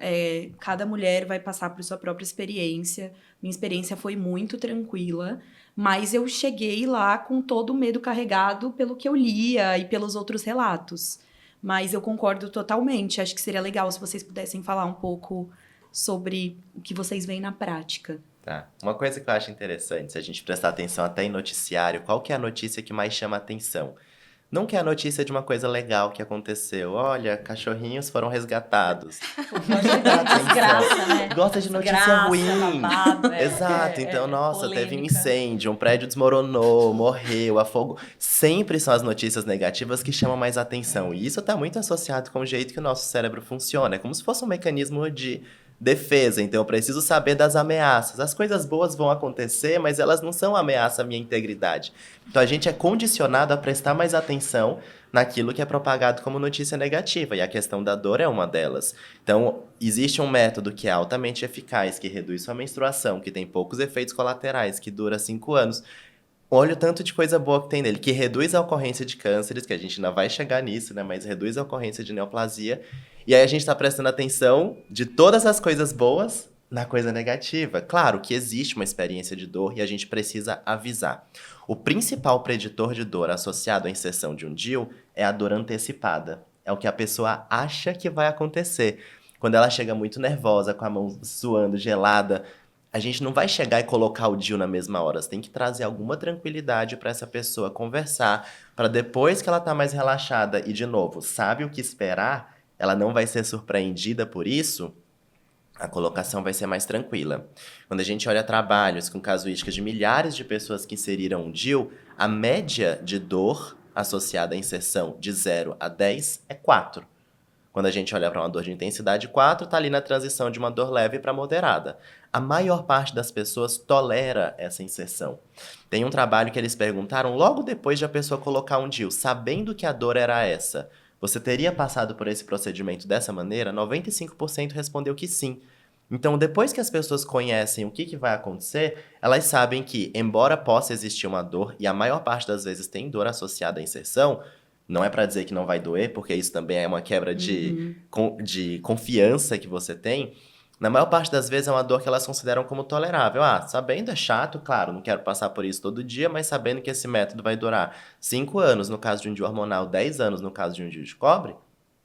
Speaker 4: cada mulher vai passar por sua própria experiência. Minha experiência foi muito tranquila, mas eu cheguei lá com todo o medo carregado pelo que eu lia e pelos outros relatos. Mas eu concordo totalmente. Acho que seria legal se vocês pudessem falar um pouco sobre o que vocês veem na prática.
Speaker 3: Tá. Uma coisa que eu acho interessante, se a gente prestar atenção até em noticiário, qual que é a notícia que mais chama atenção? não quer a notícia de uma coisa legal que aconteceu. Olha, cachorrinhos foram resgatados. Não dá atenção.
Speaker 2: Desgraça, né?
Speaker 3: Gosta de notícia
Speaker 2: Desgraça,
Speaker 3: ruim.
Speaker 2: babado,
Speaker 3: Exato. Então, nossa, teve um
Speaker 2: polêmica.
Speaker 3: incêndio, um prédio desmoronou, morreu, afogou. Sempre são as notícias negativas que chamam mais atenção. E isso está muito associado com o jeito que o nosso cérebro funciona. É como se fosse um mecanismo de defesa. Então, eu preciso saber das ameaças. As coisas boas vão acontecer, mas elas não são ameaça à minha integridade. Então, a gente é condicionado a prestar mais atenção naquilo que é propagado como notícia negativa, e a questão da dor é uma delas. Então, existe um método que é altamente eficaz, que reduz sua menstruação, que tem poucos efeitos colaterais, que dura 5 anos. Olha o tanto de coisa boa que tem nele, que reduz a ocorrência de cânceres, que a gente ainda vai chegar nisso, né? Mas reduz a ocorrência de neoplasia. E aí a gente está prestando atenção de todas as coisas boas na coisa negativa. Claro que existe uma experiência de dor e a gente precisa avisar. O principal preditor de dor associado à inserção de um DIU é a dor antecipada. É o que a pessoa acha que vai acontecer. Quando ela chega muito nervosa, com a mão suando, gelada, a gente não vai chegar e colocar o DIU na mesma hora. Você tem que trazer alguma tranquilidade para essa pessoa conversar, para depois que ela tá mais relaxada e, de novo, sabe o que esperar, ela não vai ser surpreendida por isso, a colocação vai ser mais tranquila. Quando a gente olha trabalhos com casuísticas de milhares de pessoas que inseriram um DIU, a média de dor associada à inserção de 0 a 10 é 4. Quando a gente olha para uma dor de intensidade 4, está ali na transição de uma dor leve para moderada. A maior parte das pessoas tolera essa inserção. Tem um trabalho que eles perguntaram logo depois de a pessoa colocar um DIU, sabendo que a dor era essa. Você teria passado por esse procedimento dessa maneira? 95% respondeu que sim. Então, depois que as pessoas conhecem o que vai acontecer, elas sabem que, embora possa existir uma dor, e a maior parte das vezes tem dor associada à inserção, não é para dizer que não vai doer, porque isso também é uma quebra de confiança que você tem. Na maior parte das vezes é uma dor que elas consideram como tolerável. Sabendo é chato, claro, não quero passar por isso todo dia, mas sabendo que esse método vai durar 5 anos no caso de um DIU hormonal, 10 anos no caso de um DIU de cobre,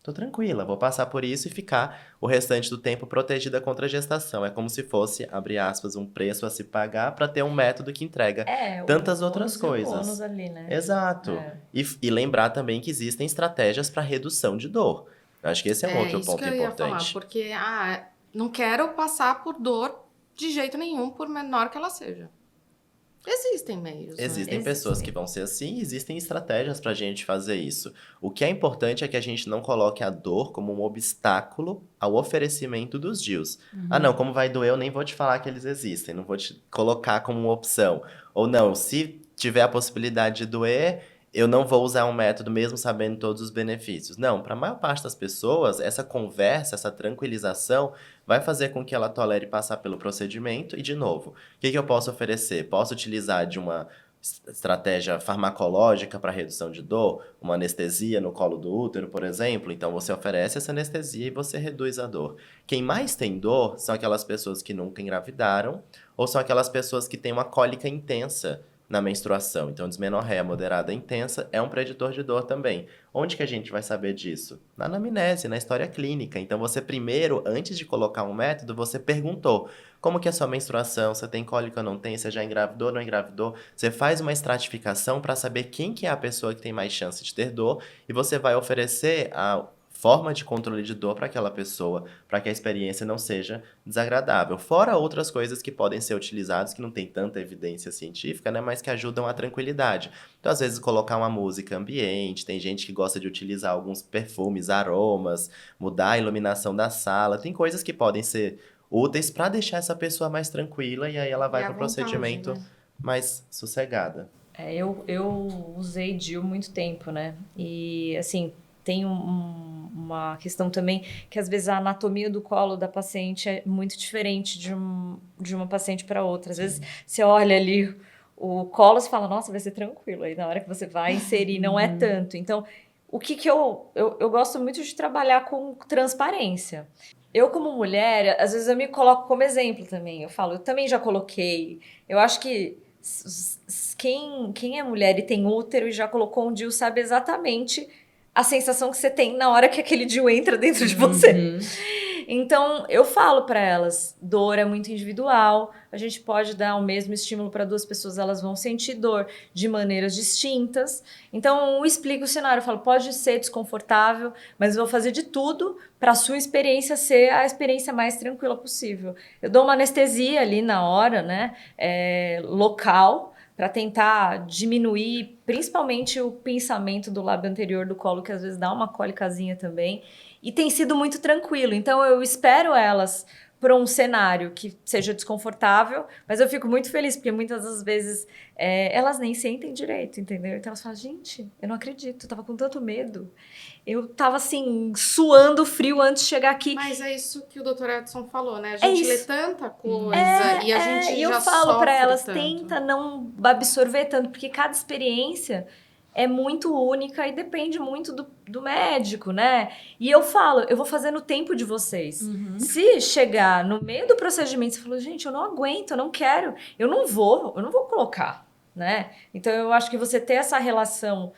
Speaker 3: tô tranquila, vou passar por isso e ficar o restante do tempo protegida contra a gestação. É como se fosse, abre aspas, um preço a se pagar para ter um método que entrega tantas outras coisas.
Speaker 2: Bônus ali, né?
Speaker 3: Exato. E lembrar também que existem estratégias para redução de dor. Eu acho que esse é um outro ponto
Speaker 1: isso que eu ia
Speaker 3: importante.
Speaker 1: falar, porque não quero passar por dor de jeito nenhum, por menor que ela seja. Existem meios.
Speaker 3: Existem pessoas que vão ser assim e existem estratégias pra gente fazer isso. O que é importante é que a gente não coloque a dor como um obstáculo ao oferecimento dos DIUs. Não, como vai doer, eu nem vou te falar que eles existem, não vou te colocar como uma opção. Ou não, se tiver a possibilidade de doer, eu não vou usar um método mesmo sabendo todos os benefícios. Não, para a maior parte das pessoas, essa conversa, essa tranquilização vai fazer com que ela tolere passar pelo procedimento. E, de novo, o que eu posso oferecer? Posso utilizar de uma estratégia farmacológica para redução de dor, uma anestesia no colo do útero, por exemplo. Então, você oferece essa anestesia e você reduz a dor. Quem mais tem dor são aquelas pessoas que nunca engravidaram ou são aquelas pessoas que têm uma cólica intensa na menstruação. Então, dismenorreia moderada intensa é um preditor de dor também. Onde que a gente vai saber disso? Na anamnese, na história clínica. Então, você primeiro, antes de colocar um método, você perguntou como que é a sua menstruação, você tem cólica ou não tem, você já engravidou ou não engravidou. Você faz uma estratificação para saber quem que é a pessoa que tem mais chance de ter dor e você vai oferecer a forma de controle de dor para aquela pessoa, para que a experiência não seja desagradável. Fora outras coisas que podem ser utilizadas, que não tem tanta evidência científica, né, mas que ajudam a tranquilidade. Então, às vezes, colocar uma música ambiente, tem gente que gosta de utilizar alguns perfumes, aromas, mudar a iluminação da sala, tem coisas que podem ser úteis para deixar essa pessoa mais tranquila e aí ela vai para o procedimento mais sossegada.
Speaker 2: Eu usei DIU muito tempo, né? E, assim, tem uma questão também que às vezes a anatomia do colo da paciente é muito diferente de uma paciente para outra. Às vezes você olha ali o colo e fala, nossa, vai ser tranquilo. Aí na hora que você vai inserir, não é tanto. Então, o que eu gosto muito de trabalhar com transparência. Eu, como mulher, às vezes eu me coloco como exemplo também. Eu falo, eu também já coloquei. Eu acho que quem é mulher e tem útero e já colocou um DIU sabe exatamente a sensação que você tem na hora que aquele DIU entra dentro de você. Então, eu falo para elas, dor é muito individual, a gente pode dar o mesmo estímulo para duas pessoas, elas vão sentir dor de maneiras distintas. Então, eu explico o cenário, eu falo, pode ser desconfortável, mas eu vou fazer de tudo para a sua experiência ser a experiência mais tranquila possível. Eu dou uma anestesia ali na hora, né, local, para tentar diminuir, principalmente o pensamento do lábio anterior do colo, que às vezes dá uma cólicazinha também. E tem sido muito tranquilo. Então, eu espero elas para um cenário que seja desconfortável, mas eu fico muito feliz, porque muitas das vezes elas nem sentem direito, entendeu? Então, elas falam, gente, eu não acredito, eu tava com tanto medo. Eu tava, assim, suando frio antes de chegar aqui.
Speaker 1: Mas é isso que o Dr. Edson falou, né? A gente lê tanta coisa e a gente
Speaker 2: e
Speaker 1: já
Speaker 2: eu falo para
Speaker 1: sofre
Speaker 2: elas,
Speaker 1: tanto.
Speaker 2: tenta não absorver tanto, porque cada experiência é muito única e depende muito do médico, né? E eu falo, eu vou fazer no tempo de vocês. Se chegar no meio do procedimento, você falou, gente, eu não aguento, eu não quero, eu não vou colocar, né? Então, eu acho que você ter essa relação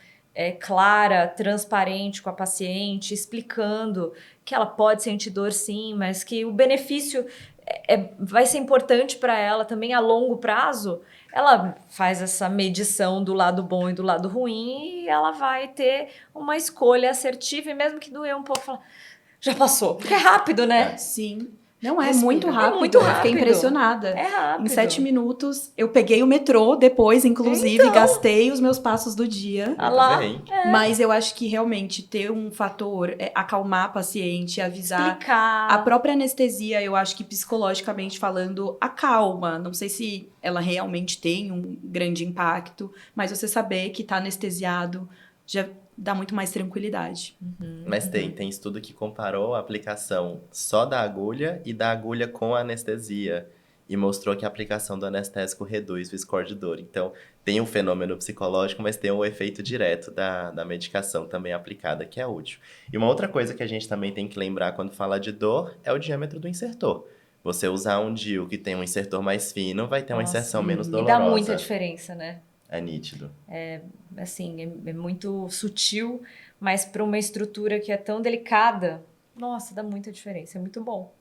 Speaker 2: clara, transparente com a paciente, explicando que ela pode sentir dor sim, mas que o benefício vai ser importante para ela também a longo prazo, ela faz essa medição do lado bom e do lado ruim e ela vai ter uma escolha assertiva e mesmo que doer um pouco, fala, já passou, porque é rápido, né?
Speaker 4: Sim. Não, é
Speaker 1: Respira.
Speaker 4: muito rápido.
Speaker 2: É muito
Speaker 4: Eu fiquei
Speaker 2: rápido.
Speaker 4: impressionada.
Speaker 2: É rápido.
Speaker 4: Em 7 minutos, eu peguei o metrô depois, inclusive, gastei os meus passos do dia.
Speaker 2: Ah lá,
Speaker 3: Bem.
Speaker 4: Mas eu acho que realmente ter um fator, acalmar a paciente, avisar.
Speaker 2: explicar.
Speaker 4: A própria anestesia, eu acho que psicologicamente falando, acalma. Não sei se ela realmente tem um grande impacto, mas você saber que tá anestesiado já dá muito mais tranquilidade.
Speaker 3: Mas tem estudo que comparou a aplicação só da agulha e da agulha com a anestesia. E mostrou que a aplicação do anestésico reduz o score de dor. Então, tem um fenômeno psicológico, mas tem o efeito direto da medicação também aplicada, que é útil. E uma outra coisa que a gente também tem que lembrar quando fala de dor é o diâmetro do insertor. Você usar um DIU que tem um insertor mais fino, vai ter uma
Speaker 2: Nossa,
Speaker 3: inserção menos
Speaker 2: E
Speaker 3: dolorosa.
Speaker 2: dá muita diferença, né?
Speaker 3: É nítido.
Speaker 2: Assim, é muito sutil, mas para uma estrutura que é tão delicada, nossa, dá muita diferença, é muito bom.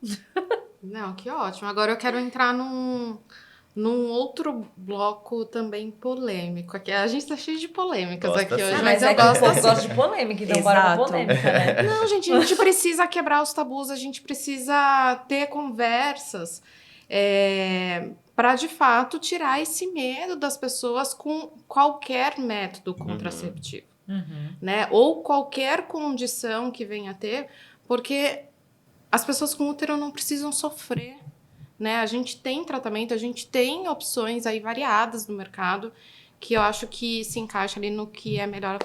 Speaker 1: Não, que ótimo. Agora eu quero entrar num outro bloco também polêmico. Aqui. A gente tá cheio de polêmicas
Speaker 3: Gosta
Speaker 1: aqui
Speaker 3: sim.
Speaker 1: hoje,
Speaker 3: Ah,
Speaker 1: mas eu
Speaker 2: é que
Speaker 1: gosto
Speaker 2: o
Speaker 1: assim.
Speaker 2: povo gosta de polêmica, então bora pra
Speaker 4: Exato.
Speaker 2: polêmica, né?
Speaker 1: Não, gente, a gente precisa quebrar os tabus, a gente precisa ter conversas para, de fato, tirar esse medo das pessoas com qualquer método contraceptivo, né? Ou qualquer condição que venha a ter, porque as pessoas com útero não precisam sofrer, né? A gente tem tratamento, a gente tem opções aí variadas no mercado que eu acho que se encaixa ali no que é melhor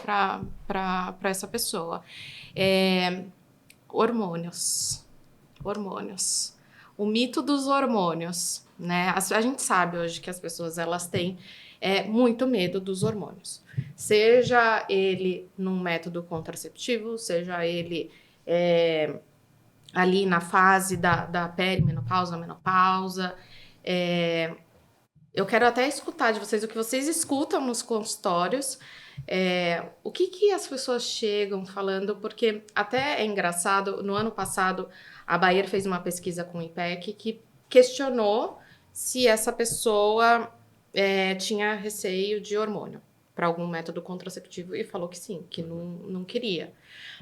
Speaker 1: para essa pessoa. Hormônios. O mito dos hormônios, né? A gente sabe hoje que as pessoas elas têm muito medo dos hormônios. Seja ele num método contraceptivo, seja ele ali na fase da perimenopausa, menopausa. Eu quero até escutar de vocês o que vocês escutam nos consultórios, o que as pessoas chegam falando, porque até é engraçado, no ano passado a Bayer fez uma pesquisa com o IPEC que questionou se essa pessoa tinha receio de hormônio para algum método contraceptivo e falou que sim, que não queria.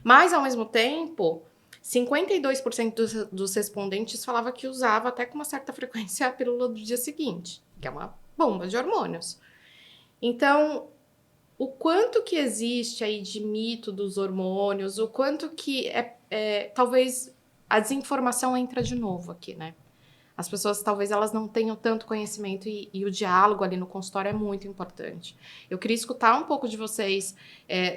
Speaker 1: Mas, ao mesmo tempo, 52% dos respondentes falava que usava até com uma certa frequência a pílula do dia seguinte, que é uma bomba de hormônios. Então, o quanto que existe aí de mito dos hormônios, o quanto que talvez a desinformação entra de novo aqui, né? As pessoas, talvez, elas não tenham tanto conhecimento e o diálogo ali no consultório é muito importante. Eu queria escutar um pouco de vocês,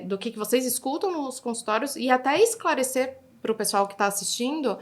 Speaker 1: do que vocês escutam nos consultórios e até esclarecer para o pessoal que está assistindo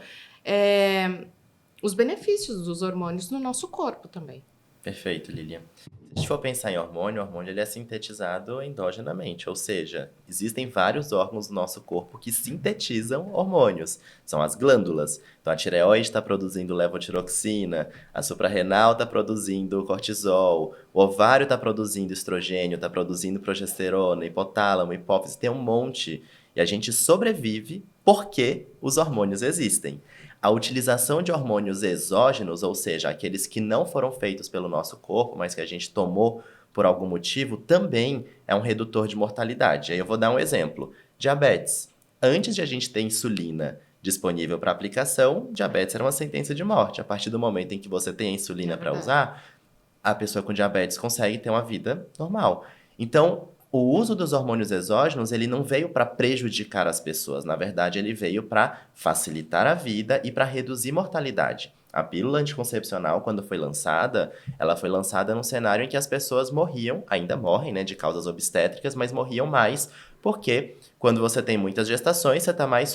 Speaker 1: os benefícios dos hormônios no nosso corpo também.
Speaker 3: Perfeito, Lilian. Se a gente for pensar em hormônio, o hormônio ele é sintetizado endogenamente, ou seja, existem vários órgãos do nosso corpo que sintetizam hormônios. São as glândulas. Então, a tireoide está produzindo levotiroxina, a suprarrenal está produzindo cortisol, o ovário está produzindo estrogênio, está produzindo progesterona, hipotálamo, hipófise, tem um monte. E a gente sobrevive porque os hormônios existem. A utilização de hormônios exógenos, ou seja, aqueles que não foram feitos pelo nosso corpo, mas que a gente tomou por algum motivo, também é um redutor de mortalidade. Aí eu vou dar um exemplo. Diabetes. Antes de a gente ter insulina disponível para aplicação, diabetes era uma sentença de morte. A partir do momento em que você tem a insulina para usar, a pessoa com diabetes consegue ter uma vida normal. Então, o uso dos hormônios exógenos, ele não veio para prejudicar as pessoas. Na verdade, ele veio para facilitar a vida e para reduzir mortalidade. A pílula anticoncepcional, quando foi lançada, ela foi lançada num cenário em que as pessoas morriam, ainda morrem, né, de causas obstétricas, mas morriam mais porque quando você tem muitas gestações, você está mais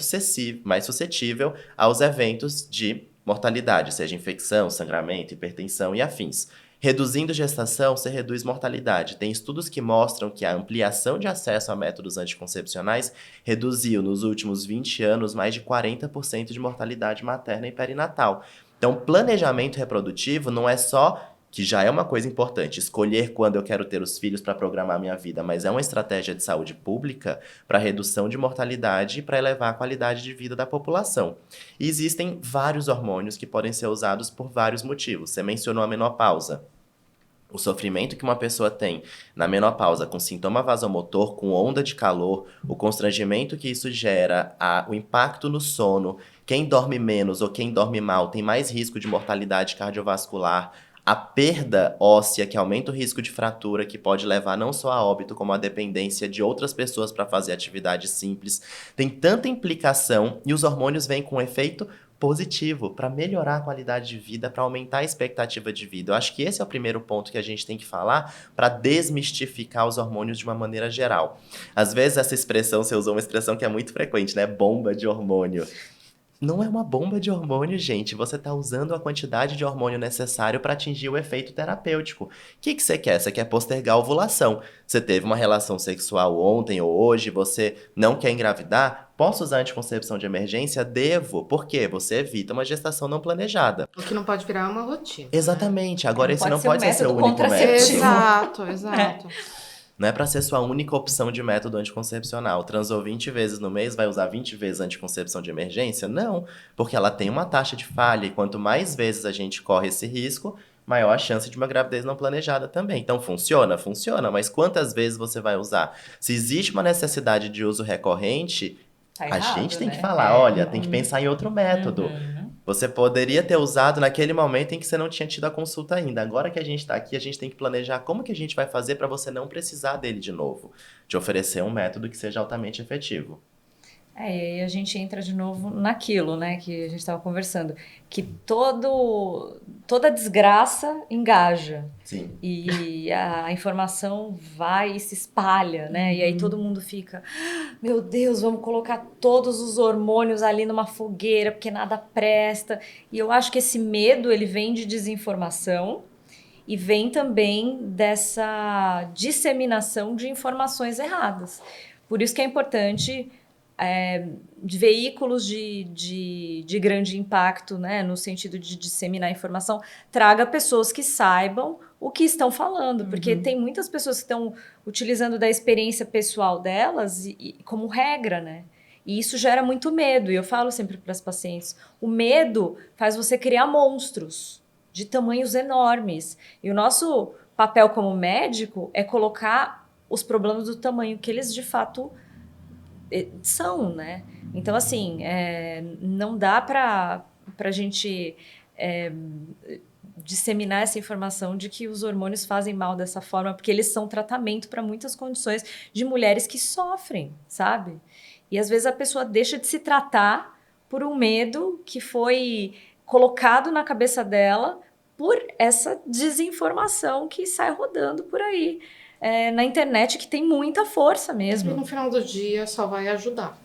Speaker 3: suscetível aos eventos de mortalidade, seja infecção, sangramento, hipertensão e afins. Reduzindo gestação, você reduz mortalidade. Tem estudos que mostram que a ampliação de acesso a métodos anticoncepcionais reduziu, nos últimos 20 anos, mais de 40% de mortalidade materna e perinatal. Então, planejamento reprodutivo não é só, que já é uma coisa importante, escolher quando eu quero ter os filhos para programar minha vida, mas é uma estratégia de saúde pública para redução de mortalidade e para elevar a qualidade de vida da população. E existem vários hormônios que podem ser usados por vários motivos. Você mencionou a menopausa. O sofrimento que uma pessoa tem na menopausa com sintoma vasomotor, com onda de calor, o constrangimento que isso gera, o impacto no sono, quem dorme menos ou quem dorme mal tem mais risco de mortalidade cardiovascular, a perda óssea, que aumenta o risco de fratura, que pode levar não só a óbito, como a dependência de outras pessoas para fazer atividades simples. Tem tanta implicação e os hormônios vêm com um efeito positivo para melhorar a qualidade de vida, para aumentar a expectativa de vida. Eu acho que esse é o primeiro ponto que a gente tem que falar para desmistificar os hormônios de uma maneira geral. Às vezes essa expressão, você usou uma expressão que é muito frequente, né? Bomba de hormônio. Não é uma bomba de hormônio, gente. Você está usando a quantidade de hormônio necessário para atingir o efeito terapêutico. O que você quer? Você quer postergar a ovulação. Você teve uma relação sexual ontem ou hoje, você não quer engravidar? Posso usar anticoncepção de emergência? Devo. Por quê? Você evita uma gestação não planejada.
Speaker 1: O que não pode virar uma rotina.
Speaker 3: Exatamente. Agora, esse não
Speaker 2: ser um
Speaker 3: pode ser seu
Speaker 2: método
Speaker 3: único método.
Speaker 2: contraceptivo.
Speaker 1: Exato, exato.
Speaker 3: Não é para ser sua única opção de método anticoncepcional. Transou 20 vezes no mês, vai usar 20 vezes anticoncepção de emergência? Não, porque ela tem uma taxa de falha e quanto mais vezes a gente corre esse risco, maior a chance de uma gravidez não planejada também. Então, funciona? Funciona, mas quantas vezes você vai usar? Se existe uma necessidade de uso recorrente,
Speaker 2: Tá
Speaker 3: a
Speaker 2: errado,
Speaker 3: gente tem
Speaker 2: né?
Speaker 3: que falar, olha, tem que pensar em outro método. Você poderia ter usado naquele momento em que você não tinha tido a consulta ainda. Agora que a gente está aqui, a gente tem que planejar como que a gente vai fazer para você não precisar dele de novo. De oferecer um método que seja altamente efetivo.
Speaker 2: E aí a gente entra de novo naquilo, né, que a gente estava conversando, que toda desgraça engaja.
Speaker 3: Sim.
Speaker 2: E a informação vai e se espalha, né? E aí todo mundo fica, meu Deus, vamos colocar todos os hormônios ali numa fogueira, porque nada presta. E eu acho que esse medo, ele vem de desinformação e vem também dessa disseminação de informações erradas. Por isso que é importante de veículos de grande impacto, né, no sentido de disseminar informação, traga pessoas que saibam o que estão falando, porque tem muitas pessoas que estão utilizando da experiência pessoal delas como regra, né? E isso gera muito medo, e eu falo sempre para as pacientes, o medo faz você criar monstros de tamanhos enormes, e o nosso papel como médico é colocar os problemas do tamanho que eles de fato são, né? Então, assim, não dá para a gente disseminar essa informação de que os hormônios fazem mal dessa forma, porque eles são tratamento para muitas condições de mulheres que sofrem, sabe? E às vezes a pessoa deixa de se tratar por um medo que foi colocado na cabeça dela por essa desinformação que sai rodando por aí. Na internet, que tem muita força
Speaker 1: E
Speaker 2: mesmo.
Speaker 1: no final do dia só vai ajudar.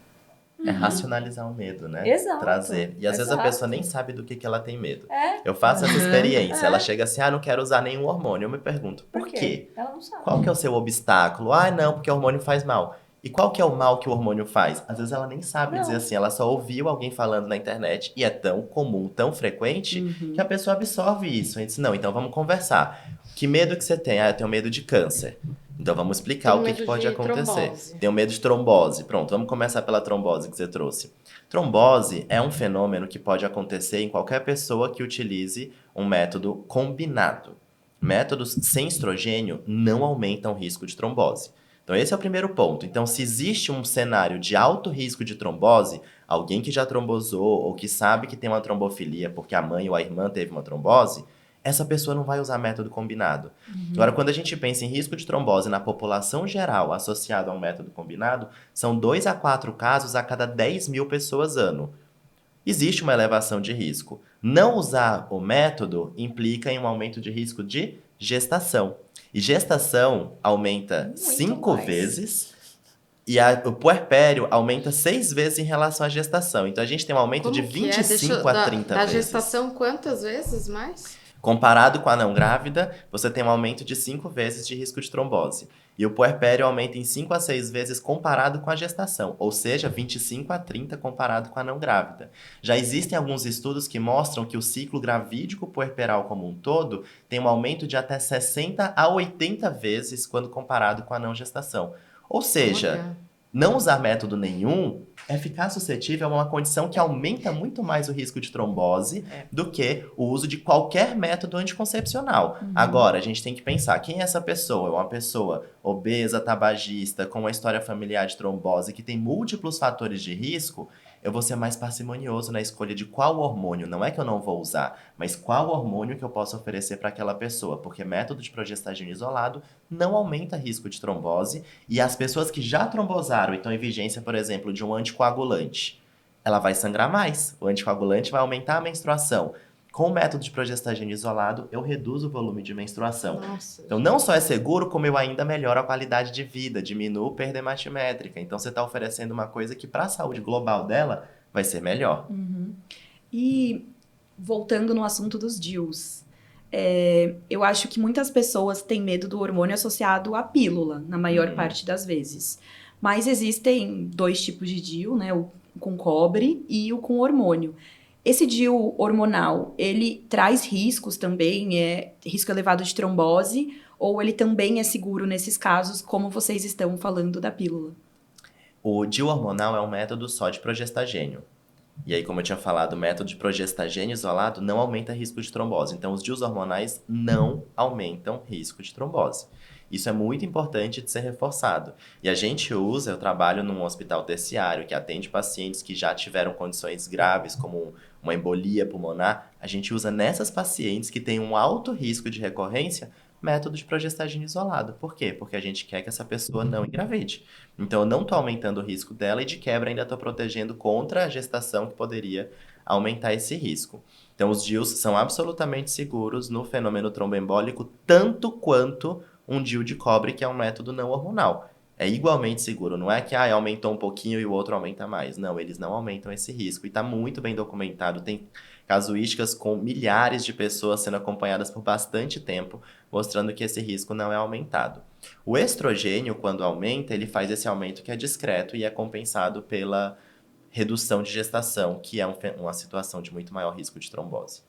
Speaker 3: É racionalizar o medo, né?
Speaker 2: Exato.
Speaker 3: Trazer. E às vezes a
Speaker 2: Exato.
Speaker 3: pessoa nem sabe do que ela tem medo. Eu faço essa experiência. Ela chega assim, não quero usar nenhum hormônio. Eu me pergunto, por quê?
Speaker 2: Ela não sabe.
Speaker 3: Qual que é o seu obstáculo? Não, porque o hormônio faz mal. E qual que é o mal que o hormônio faz? Às vezes ela nem sabe dizer assim, ela só ouviu alguém falando na internet e é tão comum, tão frequente, que a pessoa absorve isso. A gente diz, não, então vamos conversar. Que medo que você tem? Eu tenho medo de câncer. Então vamos explicar o que pode acontecer.
Speaker 1: Trombose.
Speaker 3: Tenho medo de trombose. Pronto, vamos começar pela trombose que você trouxe. Trombose é um fenômeno que pode acontecer em qualquer pessoa que utilize um método combinado. Métodos sem estrogênio não aumentam o risco de trombose. Então esse é o primeiro ponto. Então se existe um cenário de alto risco de trombose, alguém que já trombosou ou que sabe que tem uma trombofilia porque a mãe ou a irmã teve uma trombose, essa pessoa não vai usar método combinado. Agora, quando a gente pensa em risco de trombose na população geral associado a um método combinado, são 2 a 4 casos a cada 10 mil pessoas ano. Existe uma elevação de risco. Não usar o método implica em um aumento de risco de gestação. E gestação aumenta 5 vezes e o puerpério aumenta 6 vezes em relação à gestação. Então, a gente tem um aumento de 25 a 30
Speaker 1: da
Speaker 3: vezes.
Speaker 1: gestação, quantas vezes mais?
Speaker 3: Comparado com a não grávida, você tem um aumento de 5 vezes de risco de trombose. E o puerpério aumenta em 5 a 6 vezes comparado com a gestação, ou seja, 25 a 30 comparado com a não grávida. Já existem alguns estudos que mostram que o ciclo gravídico puerperal como um todo tem um aumento de até 60 a 80 vezes quando comparado com a não gestação. Ou seja, não usar método nenhum é ficar suscetível a uma condição que aumenta muito mais o risco de trombose do que o uso de qualquer método anticoncepcional. Agora, a gente tem que pensar, quem é essa pessoa? É uma pessoa obesa, tabagista, com uma história familiar de trombose, que tem múltiplos fatores de risco. Eu vou ser mais parcimonioso na escolha de qual hormônio. Não é que eu não vou usar, mas qual hormônio que eu posso oferecer para aquela pessoa. Porque método de progestagem isolado não aumenta risco de trombose. E as pessoas que já trombosaram e estão em vigência, por exemplo, de um anticoagulante, ela vai sangrar mais. O anticoagulante vai aumentar a menstruação. Com o método de progestagem isolado, eu reduzo o volume de menstruação.
Speaker 1: Nossa,
Speaker 3: então, não só é seguro, como eu ainda melhoro a qualidade de vida, diminuo perda hematimétrica. Então, você está oferecendo uma coisa que, para a saúde global dela, vai ser melhor.
Speaker 4: E, voltando no assunto dos DIUs, eu acho que muitas pessoas têm medo do hormônio associado à pílula, na maior parte das vezes. Mas existem 2 tipos de DIU, né? O com cobre e o com hormônio. Esse DIU hormonal, ele traz riscos também, risco elevado de trombose, ou ele também é seguro nesses casos, como vocês estão falando da pílula?
Speaker 3: O DIU hormonal é um método só de progestagênio. E aí, como eu tinha falado, o método de progestagênio isolado não aumenta risco de trombose. Então, os DIUs hormonais não aumentam risco de trombose. Isso é muito importante de ser reforçado. E a gente usa, eu trabalho num hospital terciário que atende pacientes que já tiveram condições graves, como uma embolia pulmonar. A gente usa nessas pacientes que têm um alto risco de recorrência, método de progestagem isolado. Por quê? Porque a gente quer que essa pessoa não engravide. Então, eu não estou aumentando o risco dela e, de quebra, ainda estou protegendo contra a gestação que poderia aumentar esse risco. Então, os DIUs são absolutamente seguros no fenômeno tromboembólico, tanto quanto um DIU de cobre, que é um método não hormonal. É igualmente seguro, não é que aumentou um pouquinho e o outro aumenta mais. Não, eles não aumentam esse risco. E está muito bem documentado, tem casuísticas com milhares de pessoas sendo acompanhadas por bastante tempo, mostrando que esse risco não é aumentado. O estrogênio, quando aumenta, ele faz esse aumento que é discreto e é compensado pela redução de gestação, que é uma situação de muito maior risco de trombose.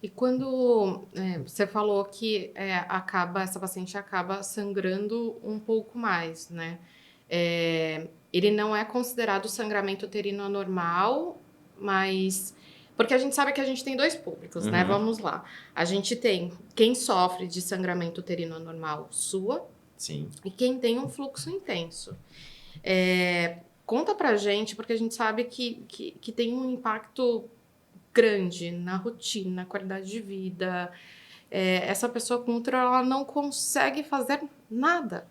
Speaker 1: E quando você falou que essa paciente acaba sangrando um pouco mais, né? Ele não é considerado sangramento uterino anormal, mas... Porque a gente sabe que a gente tem 2 públicos, né? Vamos lá. A gente tem quem sofre de sangramento uterino anormal, SUA.
Speaker 3: Sim.
Speaker 1: E quem tem um fluxo intenso. Conta pra gente, porque a gente sabe que tem um impacto grande na rotina, na qualidade de vida. Essa pessoa com útero, ela não consegue fazer nada.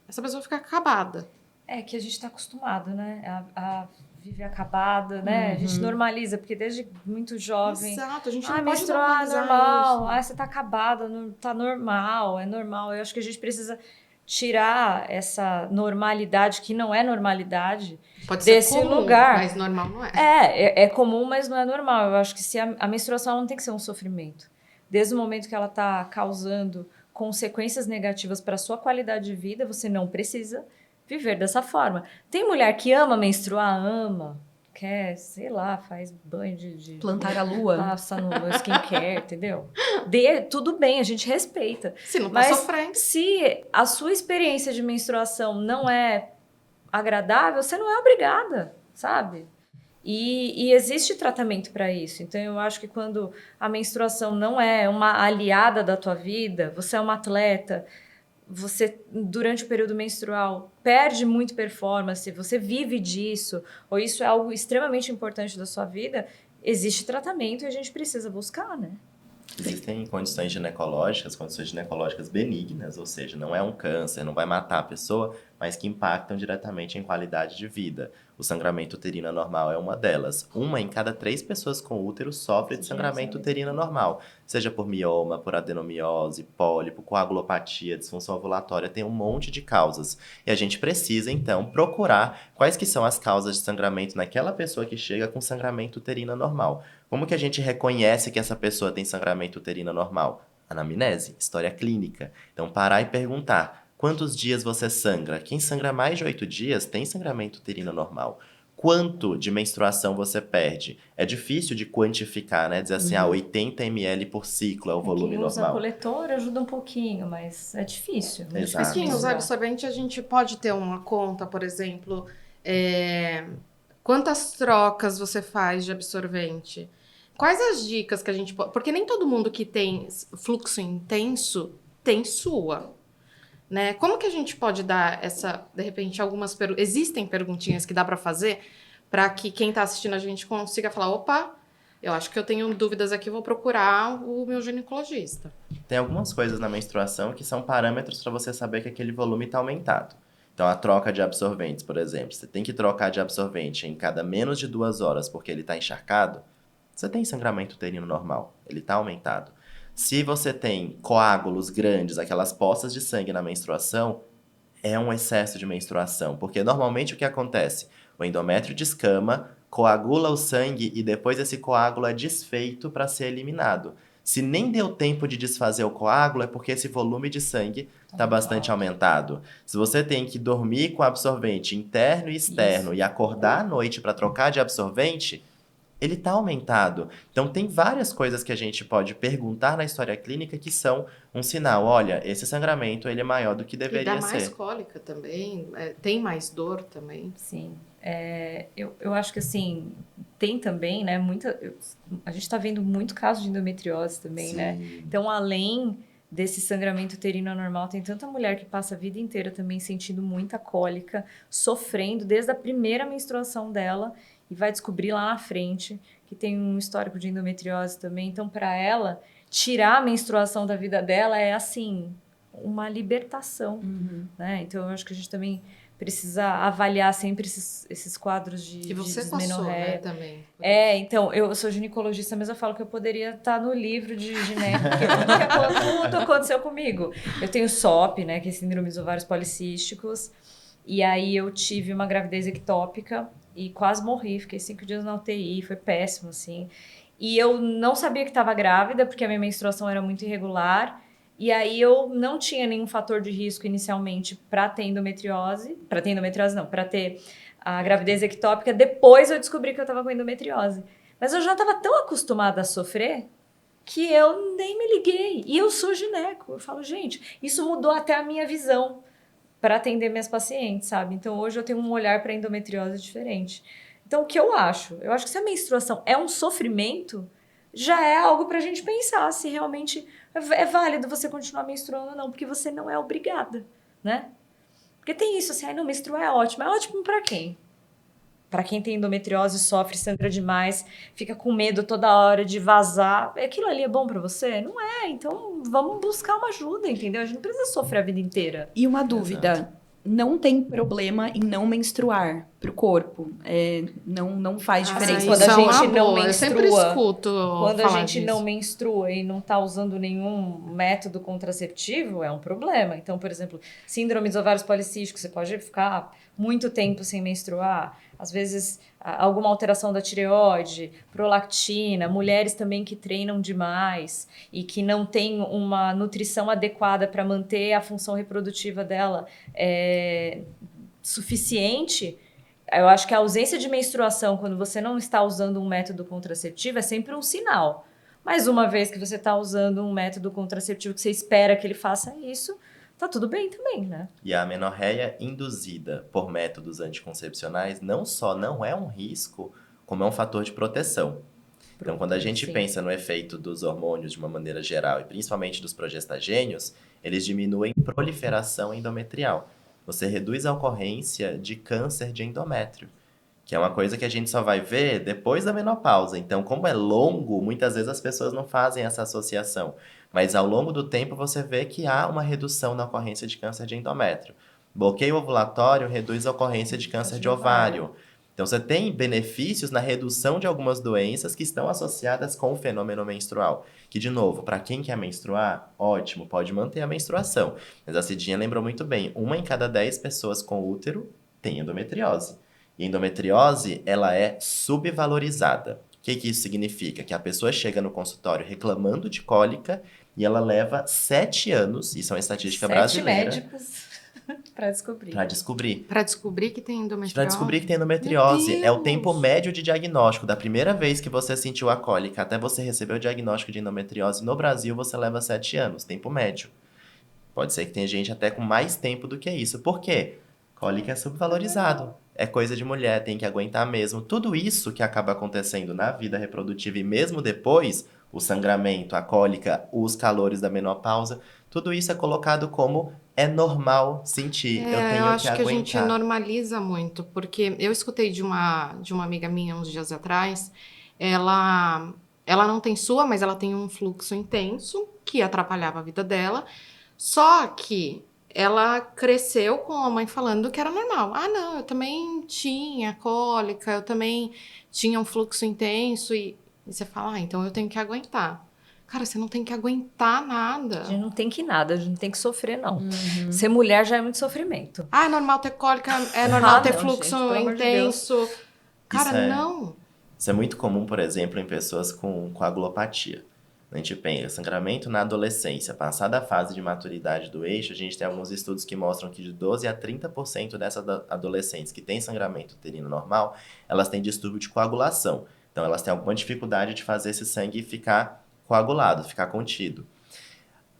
Speaker 1: Essa pessoa fica acabada.
Speaker 2: É que a gente está acostumado, né? A viver acabada, né? A gente normaliza, porque desde muito jovem...
Speaker 1: Exato, a gente não pode
Speaker 2: menstruar é
Speaker 1: normalizar
Speaker 2: normal.
Speaker 1: isso.
Speaker 2: Você tá acabada, tá normal, é normal. Eu acho que a gente precisa tirar essa normalidade, que não é normalidade,
Speaker 1: Pode
Speaker 2: desse
Speaker 1: ser comum,
Speaker 2: lugar.
Speaker 1: mas normal não é.
Speaker 2: É comum, mas não é normal. Eu acho que se a menstruação não tem que ser um sofrimento. Desde o momento que ela tá causando consequências negativas para sua qualidade de vida, você não precisa viver dessa forma. Tem mulher que ama menstruar, ama, quer, sei lá, faz banho de
Speaker 4: Plantar a lua.
Speaker 2: passa no skincare, entendeu? Tudo bem, a gente respeita.
Speaker 1: Se não tá
Speaker 2: Mas
Speaker 1: sofrendo.
Speaker 2: se a sua experiência de menstruação não é agradável, você não é obrigada, sabe? E existe tratamento para isso. Então, eu acho que quando a menstruação não é uma aliada da tua vida, você é uma atleta, você, durante o período menstrual, perde muito performance, você vive disso, ou isso é algo extremamente importante da sua vida, existe tratamento e a gente precisa buscar, né?
Speaker 3: Existem condições ginecológicas benignas, ou seja, não é um câncer, não vai matar a pessoa, mas que impactam diretamente em qualidade de vida. O sangramento uterino anormal é uma delas. Uma em cada 3 pessoas com útero sofre de sangramento uterino anormal, seja por mioma, por adenomiose, pólipo, coagulopatia, disfunção ovulatória, tem um monte de causas. E a gente precisa, então, procurar quais que são as causas de sangramento naquela pessoa que chega com sangramento uterino anormal. Como que a gente reconhece que essa pessoa tem sangramento uterino anormal? Anamnese, história clínica. Então, parar e perguntar: quantos dias você sangra? Quem sangra mais de 8 dias tem sangramento uterino anormal. Quanto de menstruação você perde? É difícil de quantificar, né? Dizer assim, 80 ml por ciclo é o volume
Speaker 2: Quem usa
Speaker 3: normal.
Speaker 2: coletor ajuda um pouquinho, mas é difícil. Muito
Speaker 3: Exato.
Speaker 2: difícil
Speaker 1: Quem usar
Speaker 2: mensurar.
Speaker 1: absorvente, a gente pode ter uma conta, por exemplo, quantas trocas você faz de absorvente? Quais as dicas que a gente pode... Porque nem todo mundo que tem fluxo intenso tem sua, né? Como que a gente pode dar de repente, existem perguntinhas que dá para fazer para que quem está assistindo a gente consiga falar, opa, eu acho que eu tenho dúvidas aqui, vou procurar o meu ginecologista.
Speaker 3: Tem algumas coisas na menstruação que são parâmetros para você saber que aquele volume está aumentado. Então, a troca de absorventes, por exemplo, você tem que trocar de absorvente em cada menos de 2 horas porque ele está encharcado, você tem sangramento uterino normal, ele está aumentado. Se você tem coágulos grandes, aquelas poças de sangue na menstruação, é um excesso de menstruação, porque normalmente o que acontece? O endométrio descama, coagula o sangue e depois esse coágulo é desfeito para ser eliminado. Se nem deu tempo de desfazer o coágulo, é porque esse volume de sangue está bastante aumentado. Se você tem que dormir com absorvente interno e externo e acordar à noite para trocar de absorvente, ele está aumentado. Então, tem várias coisas que a gente pode perguntar na história clínica que são um sinal. Olha, esse sangramento ele é maior do que
Speaker 1: E dá
Speaker 3: deveria
Speaker 1: mais
Speaker 3: ser.
Speaker 1: cólica também, tem mais dor também.
Speaker 2: Sim. Eu acho que, assim, tem também, né, a gente está vendo muito caso de endometriose também, né? Então, além desse sangramento uterino anormal, tem tanta mulher que passa a vida inteira também sentindo muita cólica, sofrendo desde a primeira menstruação dela e vai descobrir lá na frente que tem um histórico de endometriose também. Então, para ela, tirar a menstruação da vida dela é, assim, uma libertação, né? Então, eu acho que a gente também precisa avaliar sempre esses quadros de
Speaker 1: Que você
Speaker 2: dismenorreia.
Speaker 1: passou, né, também.
Speaker 2: Então, eu sou ginecologista, mas eu falo que eu poderia estar no livro de gineco, porque tudo aconteceu comigo. Eu tenho SOP, né, que é síndrome dos ovários policísticos, e aí eu tive uma gravidez ectópica e quase morri, fiquei 5 dias na UTI, foi péssimo, assim. E eu não sabia que estava grávida, porque a minha menstruação era muito irregular, e aí eu não tinha nenhum fator de risco inicialmente para ter endometriose, para ter a gravidez ectópica. Depois eu descobri que eu estava com endometriose. Mas eu já estava tão acostumada a sofrer que eu nem me liguei. E eu sou gineco. Eu falo, gente, isso mudou até a minha visão para atender minhas pacientes, sabe? Então hoje eu tenho um olhar para endometriose diferente. Então o que eu acho? Eu acho que se a menstruação é um sofrimento, já é algo para a gente pensar se realmente é válido você continuar menstruando ou não, porque você não é obrigada, né? Porque tem isso assim, não, menstruar é ótimo para quem? Para quem tem endometriose, sofre, sangra demais, fica com medo toda hora de vazar. Aquilo ali é bom para você? Não é, então vamos buscar uma ajuda, entendeu? A gente não precisa sofrer a vida inteira.
Speaker 4: E uma dúvida, não tem problema em não menstruar pro corpo? Não faz diferença.
Speaker 1: Sim,
Speaker 2: Quando
Speaker 1: isso
Speaker 2: a
Speaker 1: é uma
Speaker 2: gente não
Speaker 1: boa. Eu sempre
Speaker 2: menstrua,
Speaker 1: escuto
Speaker 2: Quando a
Speaker 1: falar
Speaker 2: gente
Speaker 1: disso.
Speaker 2: não menstrua e não está usando nenhum método contraceptivo, é um problema. Então, por exemplo, síndrome dos ovários policísticos, você pode ficar muito tempo sem menstruar. Às vezes, alguma alteração da tireoide, prolactina, mulheres também que treinam demais e que não têm uma nutrição adequada para manter a função reprodutiva dela suficiente, Eu acho que a ausência de menstruação, quando você não está usando um método contraceptivo, é sempre um sinal. Mas uma vez que você está usando um método contraceptivo que você espera que ele faça isso, tá tudo bem também, né?
Speaker 3: E a amenorreia induzida por métodos anticoncepcionais não só não é um risco, como é um fator de proteção. Então, quando a gente
Speaker 2: Sim.
Speaker 3: pensa no efeito dos hormônios de uma maneira geral, e principalmente dos progestagênios, eles diminuem proliferação endometrial. Você reduz a ocorrência de câncer de endométrio, que é uma coisa que a gente só vai ver depois da menopausa. Então, como é longo, muitas vezes as pessoas não fazem essa associação. Mas ao longo do tempo você vê que há uma redução na ocorrência de câncer de endométrio. Bloqueio ovulatório reduz a ocorrência de câncer de ovário. Então, você tem benefícios na redução de algumas doenças que estão associadas com o fenômeno menstrual. Que, de novo, para quem quer menstruar, ótimo, pode manter a menstruação. Mas a Cidinha lembrou muito bem, 1 em cada 10 pessoas com útero tem endometriose. E endometriose, ela é subvalorizada. O que isso significa? Que a pessoa chega no consultório reclamando de cólica e ela leva 7 anos, isso é uma estatística
Speaker 2: 7
Speaker 3: brasileira,
Speaker 2: médicos para descobrir.
Speaker 3: para descobrir.
Speaker 1: Para descobrir que tem endometriose.
Speaker 3: Para descobrir que tem endometriose.
Speaker 1: Meu
Speaker 3: É o
Speaker 1: Deus!
Speaker 3: tempo médio de diagnóstico. Da primeira vez que você sentiu a cólica até você receber o diagnóstico de endometriose no Brasil, você leva 7 anos, tempo médio. Pode ser que tenha gente até com mais tempo do que isso. Por quê? Cólica é subvalorizado. É coisa de mulher, tem que aguentar mesmo. Tudo isso que acaba acontecendo na vida reprodutiva e mesmo depois, o sangramento, a cólica, os calores da menopausa, tudo isso é colocado como é normal sentir. Eu tenho
Speaker 1: Eu acho que a gente
Speaker 3: aguentar.
Speaker 1: normaliza muito, porque eu escutei de uma amiga minha uns dias atrás, ela não tem SUA, mas ela tem um fluxo intenso que atrapalhava a vida dela, só que ela cresceu com a mãe falando que era normal. Ah, não, eu também tinha cólica, eu também tinha um fluxo intenso, e você fala, então eu tenho que aguentar. Cara, você não tem que aguentar nada.
Speaker 2: A gente não tem que nada, a gente não tem que sofrer, não. Ser mulher já é muito sofrimento.
Speaker 1: Ah, é normal ter cólica, é normal ter
Speaker 2: não,
Speaker 1: fluxo
Speaker 2: gente, pelo amor de
Speaker 1: intenso. Cara,
Speaker 3: Isso é-
Speaker 1: não.
Speaker 3: Isso é muito comum, por exemplo, em pessoas com coagulopatia. A gente pensa, sangramento na adolescência. Passada a fase de maturidade do eixo, a gente tem alguns estudos que mostram que de 12 a 30% dessas adolescentes que têm sangramento uterino normal, elas têm distúrbio de coagulação. Então, elas têm alguma dificuldade de fazer esse sangue ficar coagulado, ficar contido.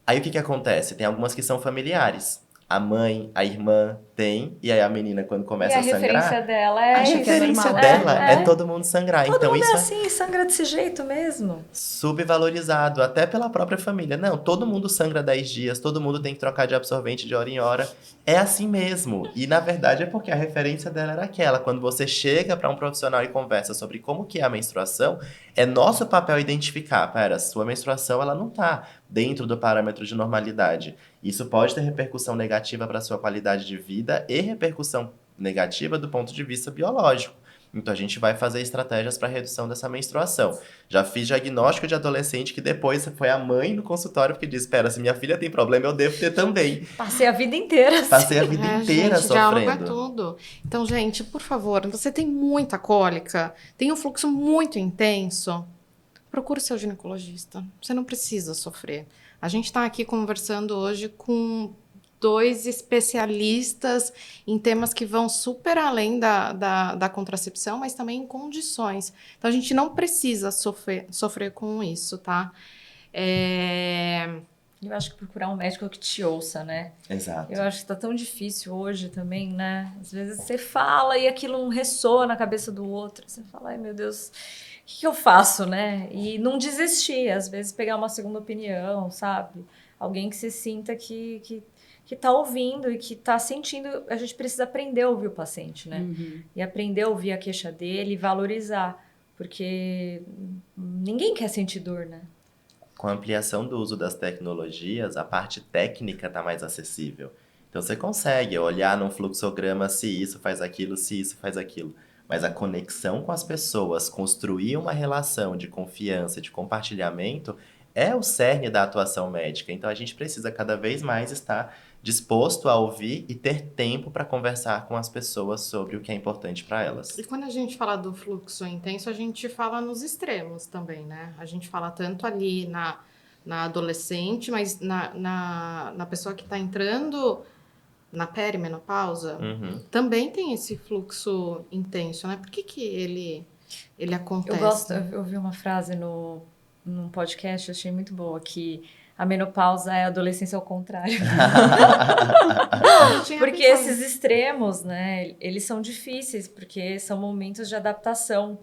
Speaker 3: Aí, o que acontece? Tem algumas que são familiares. A mãe, a irmã tem, e aí a menina, quando
Speaker 2: E
Speaker 3: começa
Speaker 2: a
Speaker 3: a sangrar,
Speaker 2: referência dela é
Speaker 3: a
Speaker 4: Acha que é
Speaker 3: referência
Speaker 4: normal.
Speaker 3: dela é todo mundo sangrar.
Speaker 2: Todo
Speaker 3: Então,
Speaker 2: mundo
Speaker 3: isso
Speaker 2: é
Speaker 3: é
Speaker 2: assim, sangra desse jeito mesmo.
Speaker 3: subvalorizado, até pela própria família. Não, todo mundo sangra 10 dias, todo mundo tem que trocar de absorvente de hora em hora. É assim mesmo. E na verdade é porque a referência dela era aquela. Quando você chega para um profissional e conversa sobre como que é a menstruação, é nosso papel identificar, pera, sua menstruação ela não tá dentro do parâmetro de normalidade. Isso pode ter repercussão negativa para sua qualidade de vida e repercussão negativa do ponto de vista biológico. Então a gente vai fazer estratégias para redução dessa menstruação. Já fiz diagnóstico de adolescente que depois foi a mãe no consultório que disse: espera, se minha filha tem problema, eu devo ter também.
Speaker 2: Passei a vida inteira assim.
Speaker 3: Passei a vida inteira
Speaker 1: Gente, diálogo é
Speaker 3: sofrendo.
Speaker 1: tudo. Então, gente, por favor, você tem muita cólica, tem um fluxo muito intenso, procure seu ginecologista. Você não precisa sofrer. A gente está aqui conversando hoje com 2 especialistas em temas que vão super além da contracepção, mas também em condições. Então, a gente não precisa sofrer com isso, tá?
Speaker 2: Eu acho que procurar um médico que te ouça, né?
Speaker 3: Exato.
Speaker 2: Eu acho que tá tão difícil hoje também, né? Às vezes você fala e aquilo não ressoa na cabeça do outro. Você fala, ai meu Deus, o que eu faço, né? E não desistir, às vezes pegar uma segunda opinião, sabe? Alguém que se sinta que tá ouvindo e que tá sentindo. A gente precisa aprender a ouvir o paciente, né? E aprender a ouvir a queixa dele e valorizar. Porque ninguém quer sentir dor, né?
Speaker 3: Com a ampliação do uso das tecnologias, a parte técnica está mais acessível. Então você consegue olhar num fluxograma se isso faz aquilo, se isso faz aquilo. Mas a conexão com as pessoas, construir uma relação de confiança, de compartilhamento, é o cerne da atuação médica. Então a gente precisa cada vez mais estar disposto a ouvir e ter tempo para conversar com as pessoas sobre o que é importante para elas.
Speaker 1: E quando a gente fala do fluxo intenso, a gente fala nos extremos também, né? A gente fala tanto ali na adolescente, mas na pessoa que está entrando na perimenopausa,
Speaker 3: Uhum.
Speaker 1: também tem esse fluxo intenso, né? Por que que ele acontece?
Speaker 2: Eu ouvi uma frase num podcast, eu achei muito boa, que a menopausa é a adolescência ao contrário.
Speaker 1: Não tinha
Speaker 2: Porque
Speaker 1: pensado
Speaker 2: esses extremos, né, eles são difíceis, porque são momentos de adaptação,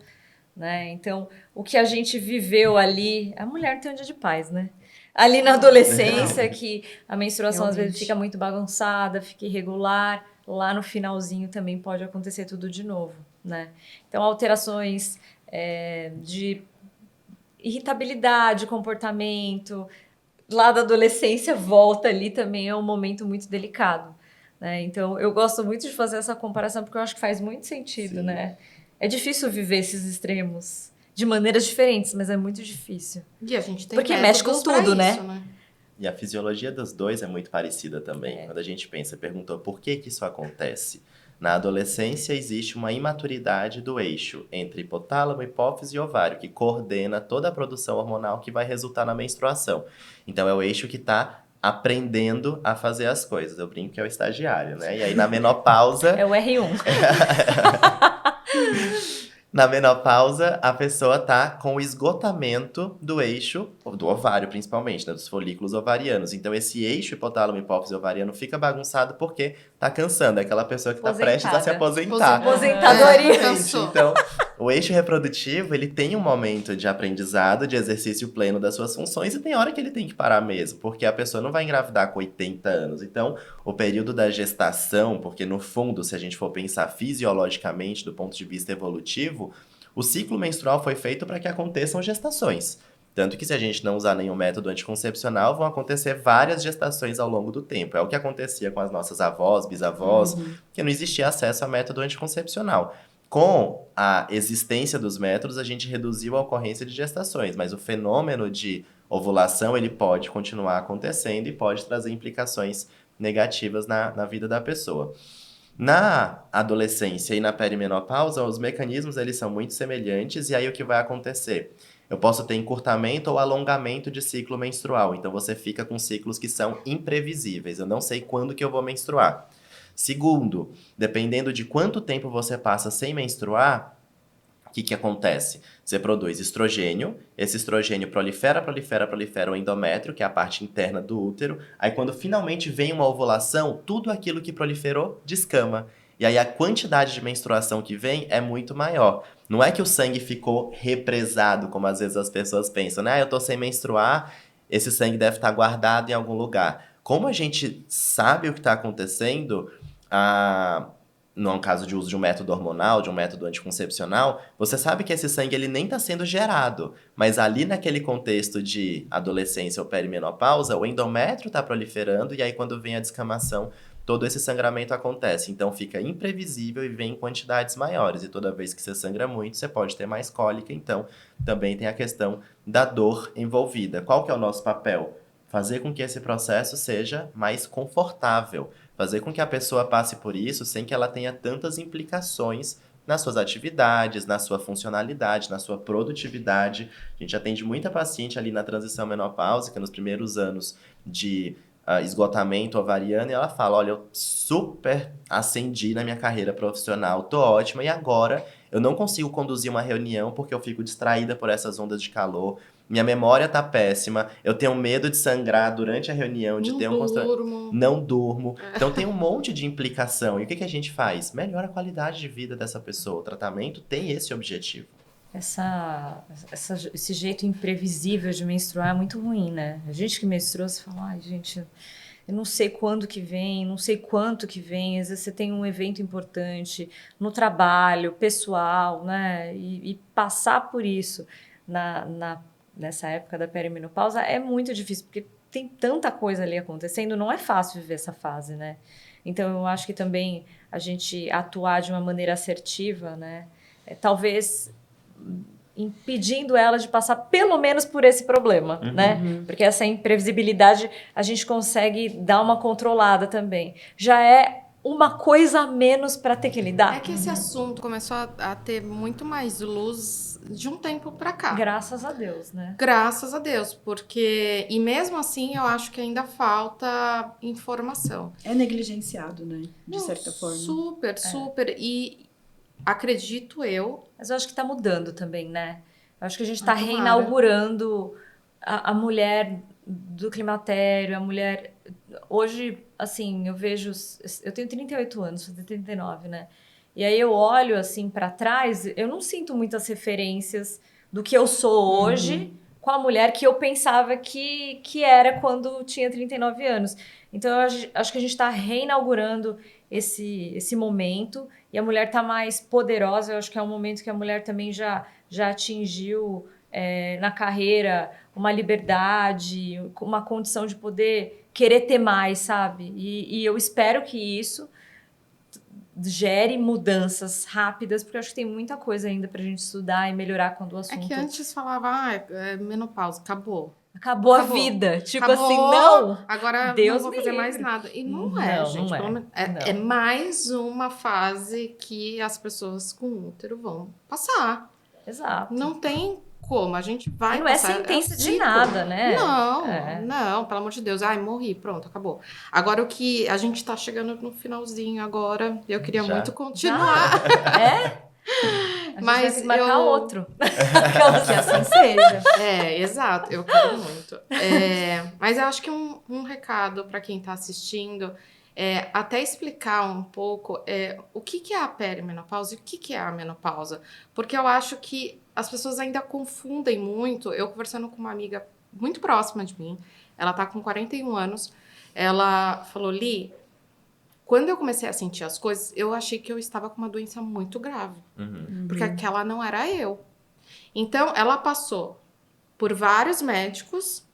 Speaker 2: né? Então, o que a gente viveu ali, a mulher tem um dia de paz, né? Ali na adolescência, que a menstruação às vezes
Speaker 1: Realmente.
Speaker 2: fica muito bagunçada, fica irregular, lá no finalzinho também pode acontecer tudo de novo, né? Então, alterações de irritabilidade, comportamento, lá da adolescência volta ali também é um momento muito delicado, né? Então eu gosto muito de fazer essa comparação porque eu acho que faz muito sentido,
Speaker 3: Sim.
Speaker 2: né? É difícil viver esses extremos de maneiras diferentes, mas é muito difícil.
Speaker 1: E a gente tem
Speaker 2: Porque mexe com
Speaker 1: métodos pra
Speaker 2: tudo, né?
Speaker 1: isso, né?
Speaker 3: E a fisiologia dos dois é muito parecida também. Quando a gente pensa, perguntou por que que isso acontece? Na adolescência existe uma imaturidade do eixo entre hipotálamo, hipófise e ovário, que coordena toda a produção hormonal que vai resultar na menstruação. Então é o eixo que está aprendendo a fazer as coisas. Eu brinco que é o estagiário, né? E aí na menopausa,
Speaker 2: É o R1.
Speaker 3: na menopausa, a pessoa tá com o esgotamento do eixo, do ovário principalmente, né, dos folículos ovarianos. Então esse eixo hipotálamo, hipófise ovariano fica bagunçado porque tá cansando. É aquela pessoa que tá prestes a se aposentar.
Speaker 2: Aposentadoria.
Speaker 1: Cansou.
Speaker 3: Então, o eixo reprodutivo, ele tem um momento de aprendizado, de exercício pleno das suas funções e tem hora que ele tem que parar mesmo, porque a pessoa não vai engravidar com 80 anos. Então, o período da gestação, porque no fundo, se a gente for pensar fisiologicamente, do ponto de vista evolutivo, o ciclo menstrual foi feito para que aconteçam gestações. Tanto que se a gente não usar nenhum método anticoncepcional, vão acontecer várias gestações ao longo do tempo. É o que acontecia com as nossas avós, bisavós, que não existia acesso a método anticoncepcional. Com a existência dos métodos, a gente reduziu a ocorrência de gestações, mas o fenômeno de ovulação ele pode continuar acontecendo e pode trazer implicações negativas na vida da pessoa. Na adolescência e na perimenopausa, os mecanismos eles são muito semelhantes e aí o que vai acontecer? Eu posso ter encurtamento ou alongamento de ciclo menstrual, então você fica com ciclos que são imprevisíveis, eu não sei quando que eu vou menstruar. Segundo, dependendo de quanto tempo você passa sem menstruar, o que acontece? Você produz estrogênio, esse estrogênio prolifera o endométrio, que é a parte interna do útero. Aí quando finalmente vem uma ovulação, tudo aquilo que proliferou descama. E aí a quantidade de menstruação que vem é muito maior. Não é que o sangue ficou represado, como às vezes as pessoas pensam, né? Eu tô sem menstruar, esse sangue deve estar guardado em algum lugar. Como a gente sabe o que está acontecendo, no caso de uso de um método hormonal, de um método anticoncepcional, você sabe que esse sangue ele nem está sendo gerado, mas ali naquele contexto de adolescência ou perimenopausa, o endométrio está proliferando e aí quando vem a descamação, todo esse sangramento acontece. Então fica imprevisível e vem em quantidades maiores. E toda vez que você sangra muito, você pode ter mais cólica. Então também tem a questão da dor envolvida. Qual que é o nosso papel? Fazer com que esse processo seja mais confortável. Fazer com que a pessoa passe por isso sem que ela tenha tantas implicações nas suas atividades, na sua funcionalidade, na sua produtividade. A gente atende muita paciente ali na transição menopáusica, nos primeiros anos de esgotamento ovariano, e ela fala, olha, eu super ascendi na minha carreira profissional, tô ótima, e agora eu não consigo conduzir uma reunião porque eu fico distraída por essas ondas de calor, minha memória tá péssima, eu tenho medo de sangrar durante a reunião, de ter não durmo. Então tem um monte de implicação. E o que a gente faz? Melhora a qualidade de vida dessa pessoa. O tratamento tem esse objetivo.
Speaker 2: Esse jeito imprevisível de menstruar é muito ruim, né? A gente que menstrua, você fala, ai, gente, eu não sei quando que vem, não sei quanto que vem. Às vezes você tem um evento importante no trabalho, pessoal, né? E passar por isso nessa época da perimenopausa é muito difícil, porque tem tanta coisa ali acontecendo, não é fácil viver essa fase, né? Então, eu acho que também a gente atuar de uma maneira assertiva, né? Talvez impedindo ela de passar pelo menos por esse problema, né? Porque essa imprevisibilidade a gente consegue dar uma controlada também. Já é uma coisa a menos para ter que lidar.
Speaker 1: É que esse assunto começou a ter muito mais luz de um tempo pra cá.
Speaker 2: Graças a Deus, né?
Speaker 1: Graças a Deus, porque... E mesmo assim, eu acho que ainda falta informação.
Speaker 4: É negligenciado, né? De
Speaker 1: Não,
Speaker 4: certa forma.
Speaker 1: Super, super. E acredito eu...
Speaker 2: Mas eu acho que tá mudando também, né? Eu acho que a gente tá
Speaker 1: Tomara.
Speaker 2: reinaugurando a mulher do climatério, a mulher... Hoje, assim, eu vejo... Eu tenho 38 anos, vou ter 39, né? E aí eu olho, assim, pra trás, eu não sinto muitas referências do que eu sou hoje com a mulher que eu pensava que era quando tinha 39 anos. Então, eu acho que a gente tá reinaugurando esse momento e a mulher tá mais poderosa. Eu acho que é um momento que a mulher também já atingiu na carreira uma liberdade, uma condição de poder querer ter mais, sabe? E eu espero que isso gere mudanças rápidas, porque eu acho que tem muita coisa ainda pra gente estudar e melhorar quando o
Speaker 1: É
Speaker 2: assunto...
Speaker 1: que antes falava, é menopausa, acabou.
Speaker 2: Acabou a
Speaker 1: Acabou.
Speaker 2: vida. Tipo
Speaker 1: Acabou,
Speaker 2: assim, não...
Speaker 1: agora
Speaker 2: Deus
Speaker 1: não vou
Speaker 2: me
Speaker 1: fazer mais
Speaker 2: livre.
Speaker 1: nada. E não
Speaker 2: Não,
Speaker 1: é,
Speaker 2: não
Speaker 1: gente.
Speaker 2: é.
Speaker 1: Pelo menos-
Speaker 2: Não.
Speaker 1: é mais uma fase que as pessoas com útero vão passar.
Speaker 2: Exato.
Speaker 1: Não tem como, a gente vai
Speaker 2: E não é
Speaker 1: passar.
Speaker 2: sentença
Speaker 1: um
Speaker 2: de
Speaker 1: ciclo.
Speaker 2: nada, né?
Speaker 1: Não,
Speaker 2: É.
Speaker 1: não, pelo amor de Deus. Ai, morri, pronto, acabou. Agora o que a gente tá chegando no finalzinho agora, eu queria
Speaker 3: Já?
Speaker 1: muito continuar.
Speaker 2: É? A gente vai
Speaker 1: Mas
Speaker 2: ter que marcar
Speaker 1: eu-
Speaker 2: outro.
Speaker 4: Que assim seja.
Speaker 1: É, exato, eu quero muito. Mas eu acho que um recado para quem está assistindo é até explicar um pouco o que é a perimenopausa e o que é a menopausa. Porque eu acho que as pessoas ainda confundem muito. Eu conversando com uma amiga muito próxima de mim, ela tá com 41 anos, ela falou, Li, quando eu comecei a sentir as coisas, eu achei que eu estava com uma doença muito grave.
Speaker 3: Uhum.
Speaker 1: Porque aquela não era eu. Então, ela passou por vários médicos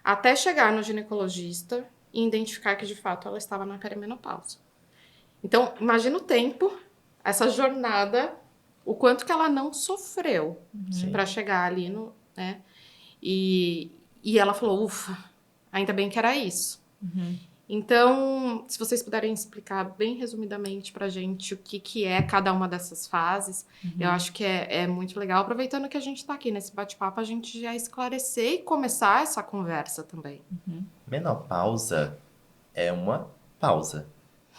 Speaker 1: até chegar no ginecologista e identificar que, de fato, ela estava na perimenopausa. Então, imagina o tempo, essa jornada, o quanto que ela não sofreu
Speaker 3: Sim.
Speaker 1: para chegar ali no... né? E ela falou, ufa, ainda bem que era isso. Então, se vocês puderem explicar bem resumidamente pra gente o que é cada uma dessas fases, eu acho que é muito legal. Aproveitando que a gente tá aqui nesse bate-papo, a gente já esclarecer e começar essa conversa também.
Speaker 3: Menopausa é uma pausa.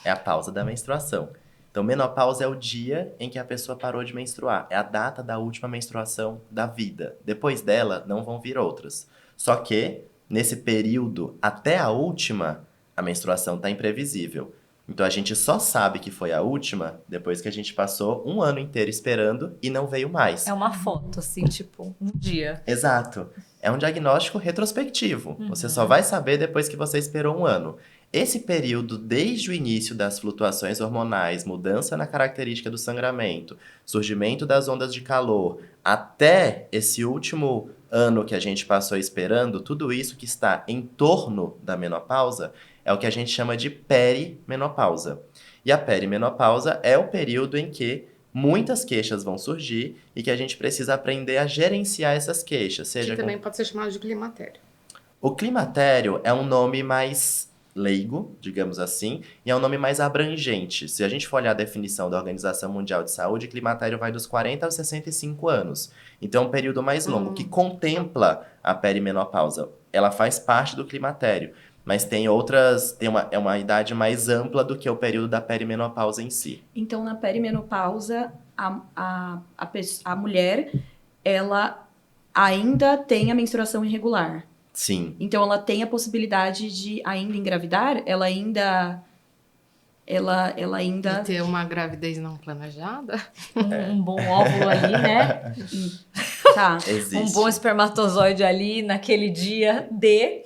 Speaker 3: É a pausa da menstruação. Então, menopausa é o dia em que a pessoa parou de menstruar. É a data da última menstruação da vida. Depois dela, não vão vir outras. Só que, nesse período até a última, a menstruação está imprevisível. Então, a gente só sabe que foi a última depois que a gente passou um ano inteiro esperando e não veio mais.
Speaker 2: É uma foto, assim, tipo, um dia.
Speaker 3: Exato. É um diagnóstico retrospectivo. Você só vai saber depois que você esperou um ano. Esse período, desde o início das flutuações hormonais, mudança na característica do sangramento, surgimento das ondas de calor, até esse último ano que a gente passou esperando, tudo isso que está em torno da menopausa é o que a gente chama de perimenopausa. E a perimenopausa é o período em que muitas queixas vão surgir e que a gente precisa aprender a gerenciar essas queixas. Seja
Speaker 1: Que também pode ser chamado de climatério.
Speaker 3: O climatério é um nome mais leigo, digamos assim, e é um nome mais abrangente. Se a gente for olhar a definição da Organização Mundial de Saúde, climatério vai dos 40 aos 65 anos. Então é um período mais longo, que contempla a perimenopausa. Ela faz parte do climatério, mas tem outras, é uma idade mais ampla do que o período da perimenopausa em si.
Speaker 4: Então, na perimenopausa, a mulher, ela ainda tem a menstruação irregular.
Speaker 3: Sim.
Speaker 4: Então, ela tem a possibilidade de ainda engravidar? Ela ainda...
Speaker 1: E ter uma gravidez não planejada.
Speaker 2: Um bom óvulo ali, né?
Speaker 4: Tá.
Speaker 3: Existe.
Speaker 2: Um bom espermatozoide ali naquele dia de...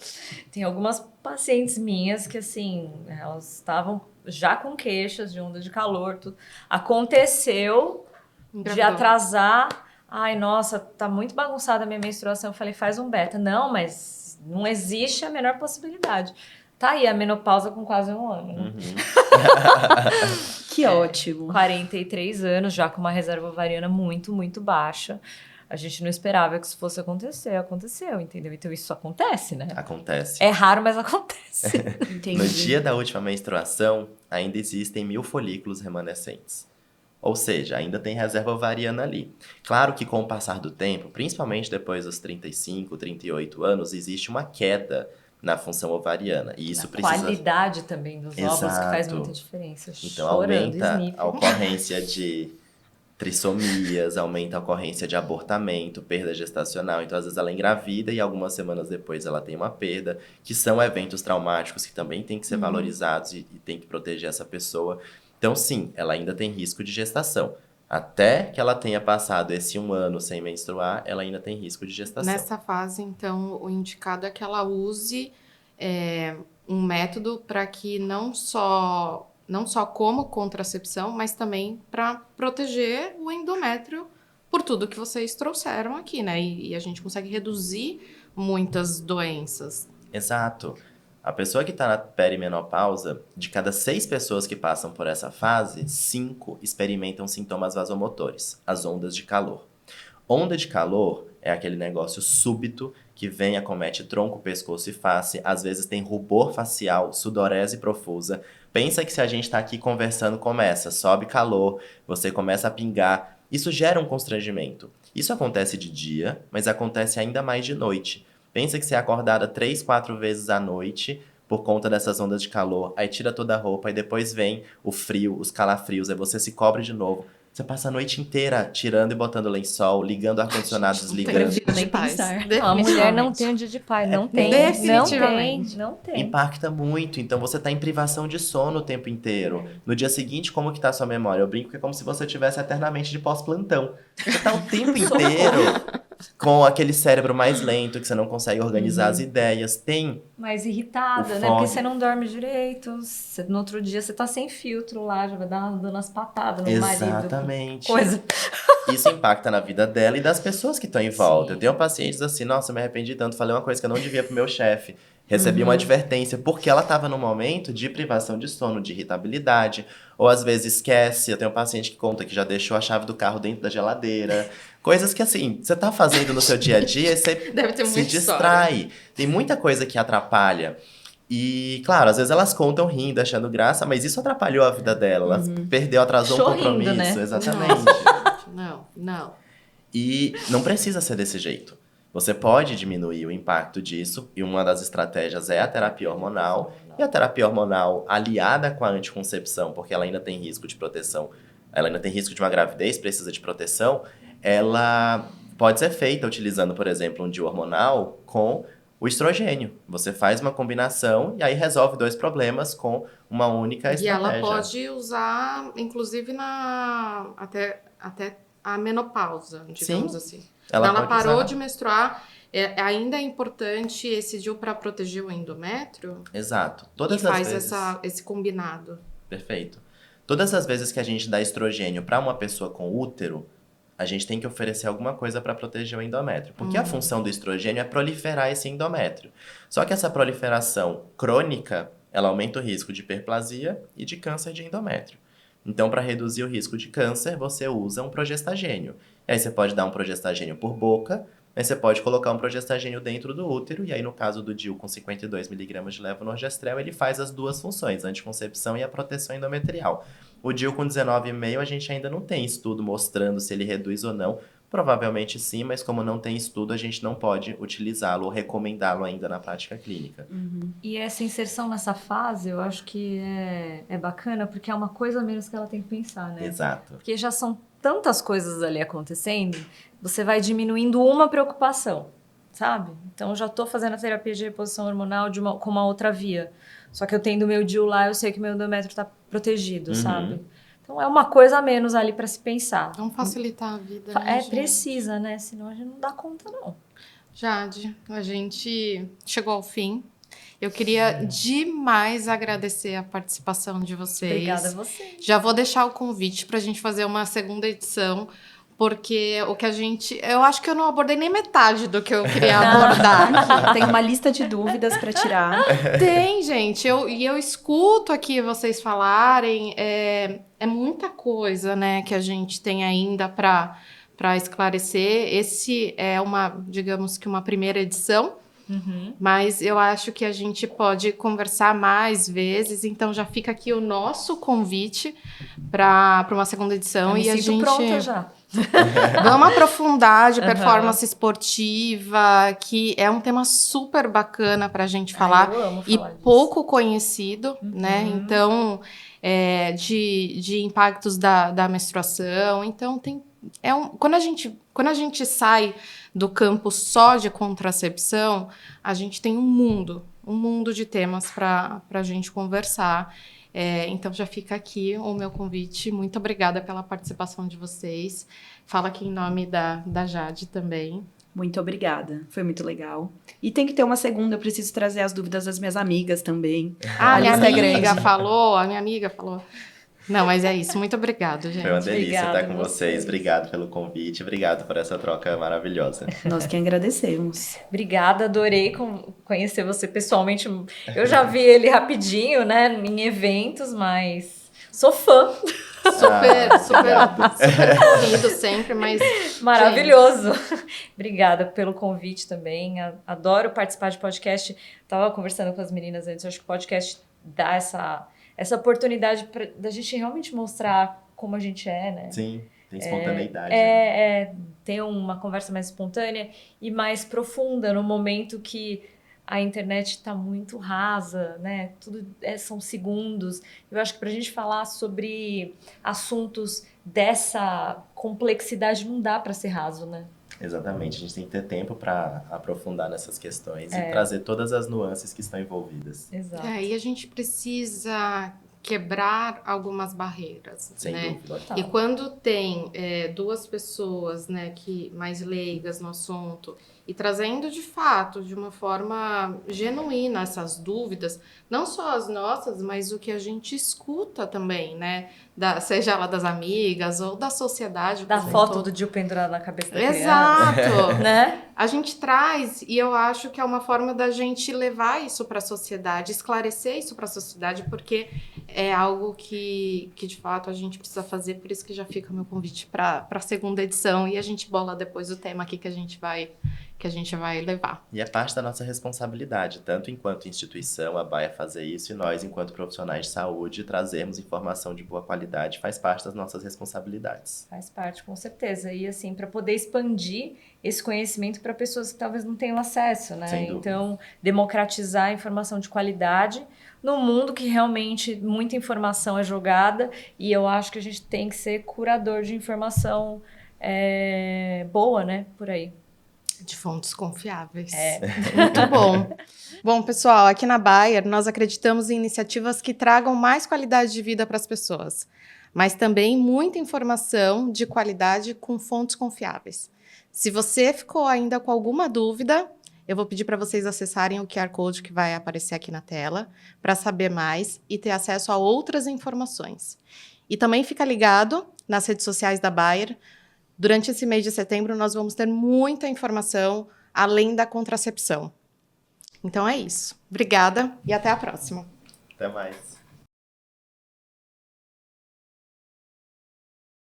Speaker 2: Tem algumas pacientes minhas que, assim, elas estavam já com queixas de onda de calor, tudo. Aconteceu de
Speaker 1: Engravidou.
Speaker 2: atrasar. Ai, nossa, tá muito bagunçada a minha menstruação. Eu falei, faz um beta. Não, mas não existe a menor possibilidade. Tá aí a menopausa com quase um ano. Né?
Speaker 4: Que ótimo.
Speaker 2: 43 anos, já com uma reserva ovariana muito, muito baixa. A gente não esperava que isso fosse acontecer, aconteceu, entendeu? Então isso acontece, né?
Speaker 3: Acontece.
Speaker 2: É raro, mas acontece.
Speaker 4: Entendi.
Speaker 3: No dia da última menstruação, ainda existem 1000 folículos remanescentes. Ou seja, ainda tem reserva ovariana ali. Claro que com o passar do tempo, principalmente depois dos 35, 38 anos, existe uma queda na função ovariana. E isso
Speaker 2: A
Speaker 3: precisa...
Speaker 2: qualidade também dos óvulos que faz
Speaker 3: Exato.
Speaker 2: muita diferença.
Speaker 3: Então
Speaker 2: Chorando,
Speaker 3: aumenta
Speaker 2: sniff.
Speaker 3: a ocorrência de trissomias, aumenta a ocorrência de abortamento, perda gestacional. Então, às vezes, ela engravida e algumas semanas depois ela tem uma perda, que são eventos traumáticos que também têm que ser valorizados e tem que proteger essa pessoa. Então, sim, ela ainda tem risco de gestação. Até que ela tenha passado esse 1 ano sem menstruar, ela ainda tem risco de gestação.
Speaker 1: Nessa fase, então, o indicado é que ela use um método para que não só como contracepção, mas também para proteger o endométrio por tudo que vocês trouxeram aqui, né? E a gente consegue reduzir muitas doenças.
Speaker 3: Exato. A pessoa que está na perimenopausa, de cada 6 pessoas que passam por essa fase, 5 experimentam sintomas vasomotores, as ondas de calor. Onda de calor é aquele negócio súbito que vem, acomete tronco, pescoço e face, às vezes tem rubor facial, sudorese profusa. Pensa que se a gente está aqui conversando, sobe calor, você começa a pingar. Isso gera um constrangimento. Isso acontece de dia, mas acontece ainda mais de noite. Pensa que você é acordada 3, 4 vezes à noite por conta dessas ondas de calor, aí tira toda a roupa, e depois vem o frio, os calafrios, aí você se cobre de novo. Você passa a noite inteira tirando e botando lençol, ligando o ar-condicionado, desligando.
Speaker 4: prefiro nem pensar.
Speaker 2: Não, a mulher não tem um dia de paz, não tem.
Speaker 1: Definitivamente.
Speaker 2: Não tem.
Speaker 3: Impacta muito, então você tá em privação de sono o tempo inteiro. No dia seguinte, como que tá a sua memória? Eu brinco que é como se você tivesse eternamente de pós-plantão. Você tá o tempo inteiro com aquele cérebro mais lento, que você não consegue organizar as ideias. Tem
Speaker 2: Mais irritada,
Speaker 3: O
Speaker 2: né? Porque
Speaker 3: fog.
Speaker 2: você não dorme direito. No outro dia você tá sem filtro lá, já vai dando umas patadas no marido.
Speaker 3: exatamente.
Speaker 2: Coisa.
Speaker 3: Isso impacta na vida dela e das pessoas que estão em volta.
Speaker 2: Sim.
Speaker 3: Eu tenho pacientes assim, nossa, eu me arrependi tanto, falei uma coisa que eu não devia pro meu chefe. Recebi uma advertência, porque ela estava num momento de privação de sono, de irritabilidade, ou às vezes esquece. Eu tenho um paciente que conta que já deixou a chave do carro dentro da geladeira. Coisas que, assim, você tá fazendo no seu dia a dia e você
Speaker 1: Deve ter
Speaker 3: se
Speaker 1: muita
Speaker 3: distrai. Tem muita coisa que atrapalha. E, claro, às vezes elas contam rindo, achando graça, mas isso atrapalhou a vida dela. Ela perdeu, atrasou um
Speaker 2: Chorrindo,
Speaker 3: compromisso.
Speaker 2: né?
Speaker 3: Exatamente.
Speaker 1: Não.
Speaker 3: E não precisa ser desse jeito. Você pode diminuir o impacto disso, e uma das estratégias é a terapia hormonal. E a terapia hormonal aliada com a anticoncepção, porque ela ainda tem risco de proteção, ela ainda tem risco de uma gravidez, precisa de proteção, ela pode ser feita utilizando, por exemplo, um DIU hormonal com o estrogênio. Você faz uma combinação e aí resolve 2 problemas com uma única
Speaker 1: E
Speaker 3: estratégia.
Speaker 1: ela pode usar, inclusive, até a menopausa, digamos
Speaker 3: Sim.
Speaker 1: assim.
Speaker 3: Ela
Speaker 1: Ela
Speaker 3: pode
Speaker 1: parou
Speaker 3: usar.
Speaker 1: de menstruar, ainda é importante esse DIU para proteger o endométrio?
Speaker 3: Exato.
Speaker 1: E
Speaker 3: Todas as
Speaker 1: faz
Speaker 3: vezes.
Speaker 1: esse combinado.
Speaker 3: Perfeito. Todas as vezes que a gente dá estrogênio para uma pessoa com útero, a gente tem que oferecer alguma coisa para proteger o endométrio. Porque a função do estrogênio é proliferar esse endométrio. Só que essa proliferação crônica, ela aumenta o risco de hiperplasia e de câncer de endométrio. Então, para reduzir o risco de câncer, você usa um progestagênio. E aí você pode dar um progestagênio por boca, mas você pode colocar um progestagênio dentro do útero, e aí no caso do DIU com 52mg de levonorgestrel, ele faz as 2 funções, a anticoncepção e a proteção endometrial. O DIU com 19,5 a gente ainda não tem estudo mostrando se ele reduz ou não. Provavelmente sim, mas como não tem estudo, a gente não pode utilizá-lo ou recomendá-lo ainda na prática clínica.
Speaker 2: E essa inserção nessa fase, eu acho que é bacana, porque é uma coisa a menos que ela tem que pensar, né?
Speaker 3: Exato.
Speaker 2: Porque já são tantas coisas ali acontecendo, você vai diminuindo uma preocupação, sabe? Então, eu já tô fazendo a terapia de reposição hormonal com uma outra via. Só que eu tendo meu DIU lá, eu sei que meu endométrio tá protegido, sabe? Então, é uma coisa a menos ali para se pensar.
Speaker 1: Vamos facilitar a vida, né, gente?
Speaker 2: Precisa, né? Senão a gente não dá conta, não.
Speaker 1: Jade, a gente chegou ao fim. Eu queria demais agradecer a participação de vocês.
Speaker 2: Obrigada a você.
Speaker 1: Já vou deixar o convite para a gente fazer uma segunda edição, porque o que a gente... Eu acho que eu não abordei nem metade do que eu queria abordar.
Speaker 4: Tem uma lista de dúvidas para tirar.
Speaker 1: Tem, gente. Eu escuto aqui vocês falarem. É muita coisa, né, que a gente tem ainda para para esclarecer. Esse é digamos que uma primeira edição, mas eu acho que a gente pode conversar mais vezes, então já fica aqui o nosso convite para uma segunda edição.
Speaker 2: Eu me sinto pronta já.
Speaker 1: Vamos aprofundar de performance esportiva, que é um tema super bacana para a gente falar,
Speaker 2: eu amo
Speaker 1: e
Speaker 2: falar disso.
Speaker 1: pouco conhecido, né? Então, de impactos da menstruação. Então, quando a gente sai do campo só de contracepção, a gente tem um mundo de temas para a gente conversar. Então já fica aqui o meu convite. Muito obrigada pela participação de vocês. Fala aqui em nome da Jade também.
Speaker 4: Muito obrigada, foi muito legal. E tem que ter uma segunda, eu preciso trazer as dúvidas das minhas amigas também.
Speaker 1: A minha
Speaker 4: lista é
Speaker 1: amiga
Speaker 4: grande.
Speaker 1: falou. Não, mas é isso. Muito obrigada, gente.
Speaker 3: Foi uma delícia
Speaker 2: Obrigada
Speaker 3: estar com vocês. Obrigado pelo convite, obrigado por essa troca maravilhosa.
Speaker 4: Nós que agradecemos.
Speaker 2: Obrigada, adorei conhecer você pessoalmente. Eu já vi ele rapidinho, né, em eventos, mas sou fã.
Speaker 1: Super corrido sempre, mas...
Speaker 2: Maravilhoso. Obrigada pelo convite também. Adoro participar de podcast. Tava conversando com as meninas antes. Eu acho que o podcast dá essa oportunidade da gente realmente mostrar como a gente é, né?
Speaker 3: Sim, tem espontaneidade. Né?
Speaker 2: Ter uma conversa mais espontânea e mais profunda no momento que a internet está muito rasa, né? Tudo são segundos. Eu acho que para a gente falar sobre assuntos dessa complexidade não dá para ser raso, né?
Speaker 3: Exatamente, a gente tem que ter tempo para aprofundar nessas questões e trazer todas as nuances que estão envolvidas.
Speaker 2: Exato.
Speaker 1: E a gente precisa quebrar algumas barreiras,
Speaker 3: Sem
Speaker 1: né?
Speaker 3: dúvida.
Speaker 1: E quando tem duas pessoas, né, que mais leigas no assunto e trazendo de fato, de uma forma genuína essas dúvidas, não só as nossas, mas o que a gente escuta também, né? Seja ela das amigas ou da sociedade.
Speaker 2: Da
Speaker 1: como um
Speaker 2: foto
Speaker 1: todo.
Speaker 2: do Dil pendurado na cabeça da criança.
Speaker 1: Exato!
Speaker 2: Né?
Speaker 1: A gente traz, e eu acho que é uma forma da gente levar isso para a sociedade, esclarecer isso para a sociedade, porque é algo que de fato a gente precisa fazer, por isso que já fica o meu convite para a segunda edição, e a gente bola depois o tema aqui que a gente vai levar.
Speaker 3: E é parte da nossa responsabilidade, tanto enquanto instituição, a Baia fazer isso, e nós, enquanto profissionais de saúde, trazermos informação de boa qualidade, faz parte das nossas responsabilidades.
Speaker 2: Faz parte, com certeza. E assim, para poder expandir esse conhecimento para pessoas que talvez não tenham acesso, né?
Speaker 3: Sem dúvida.
Speaker 2: Então, democratizar a informação de qualidade num mundo que realmente muita informação é jogada, e eu acho que a gente tem que ser curador de informação boa, né? Por aí.
Speaker 1: De fontes confiáveis. Muito bom. Bom, pessoal, aqui na Bayer, nós acreditamos em iniciativas que tragam mais qualidade de vida para as pessoas, mas também muita informação de qualidade com fontes confiáveis. Se você ficou ainda com alguma dúvida, eu vou pedir para vocês acessarem o QR Code que vai aparecer aqui na tela para saber mais e ter acesso a outras informações. E também fica ligado nas redes sociais da Bayer. Durante esse mês de setembro, nós vamos ter muita informação além da contracepção. Então é isso. Obrigada e até a próxima.
Speaker 3: Até mais.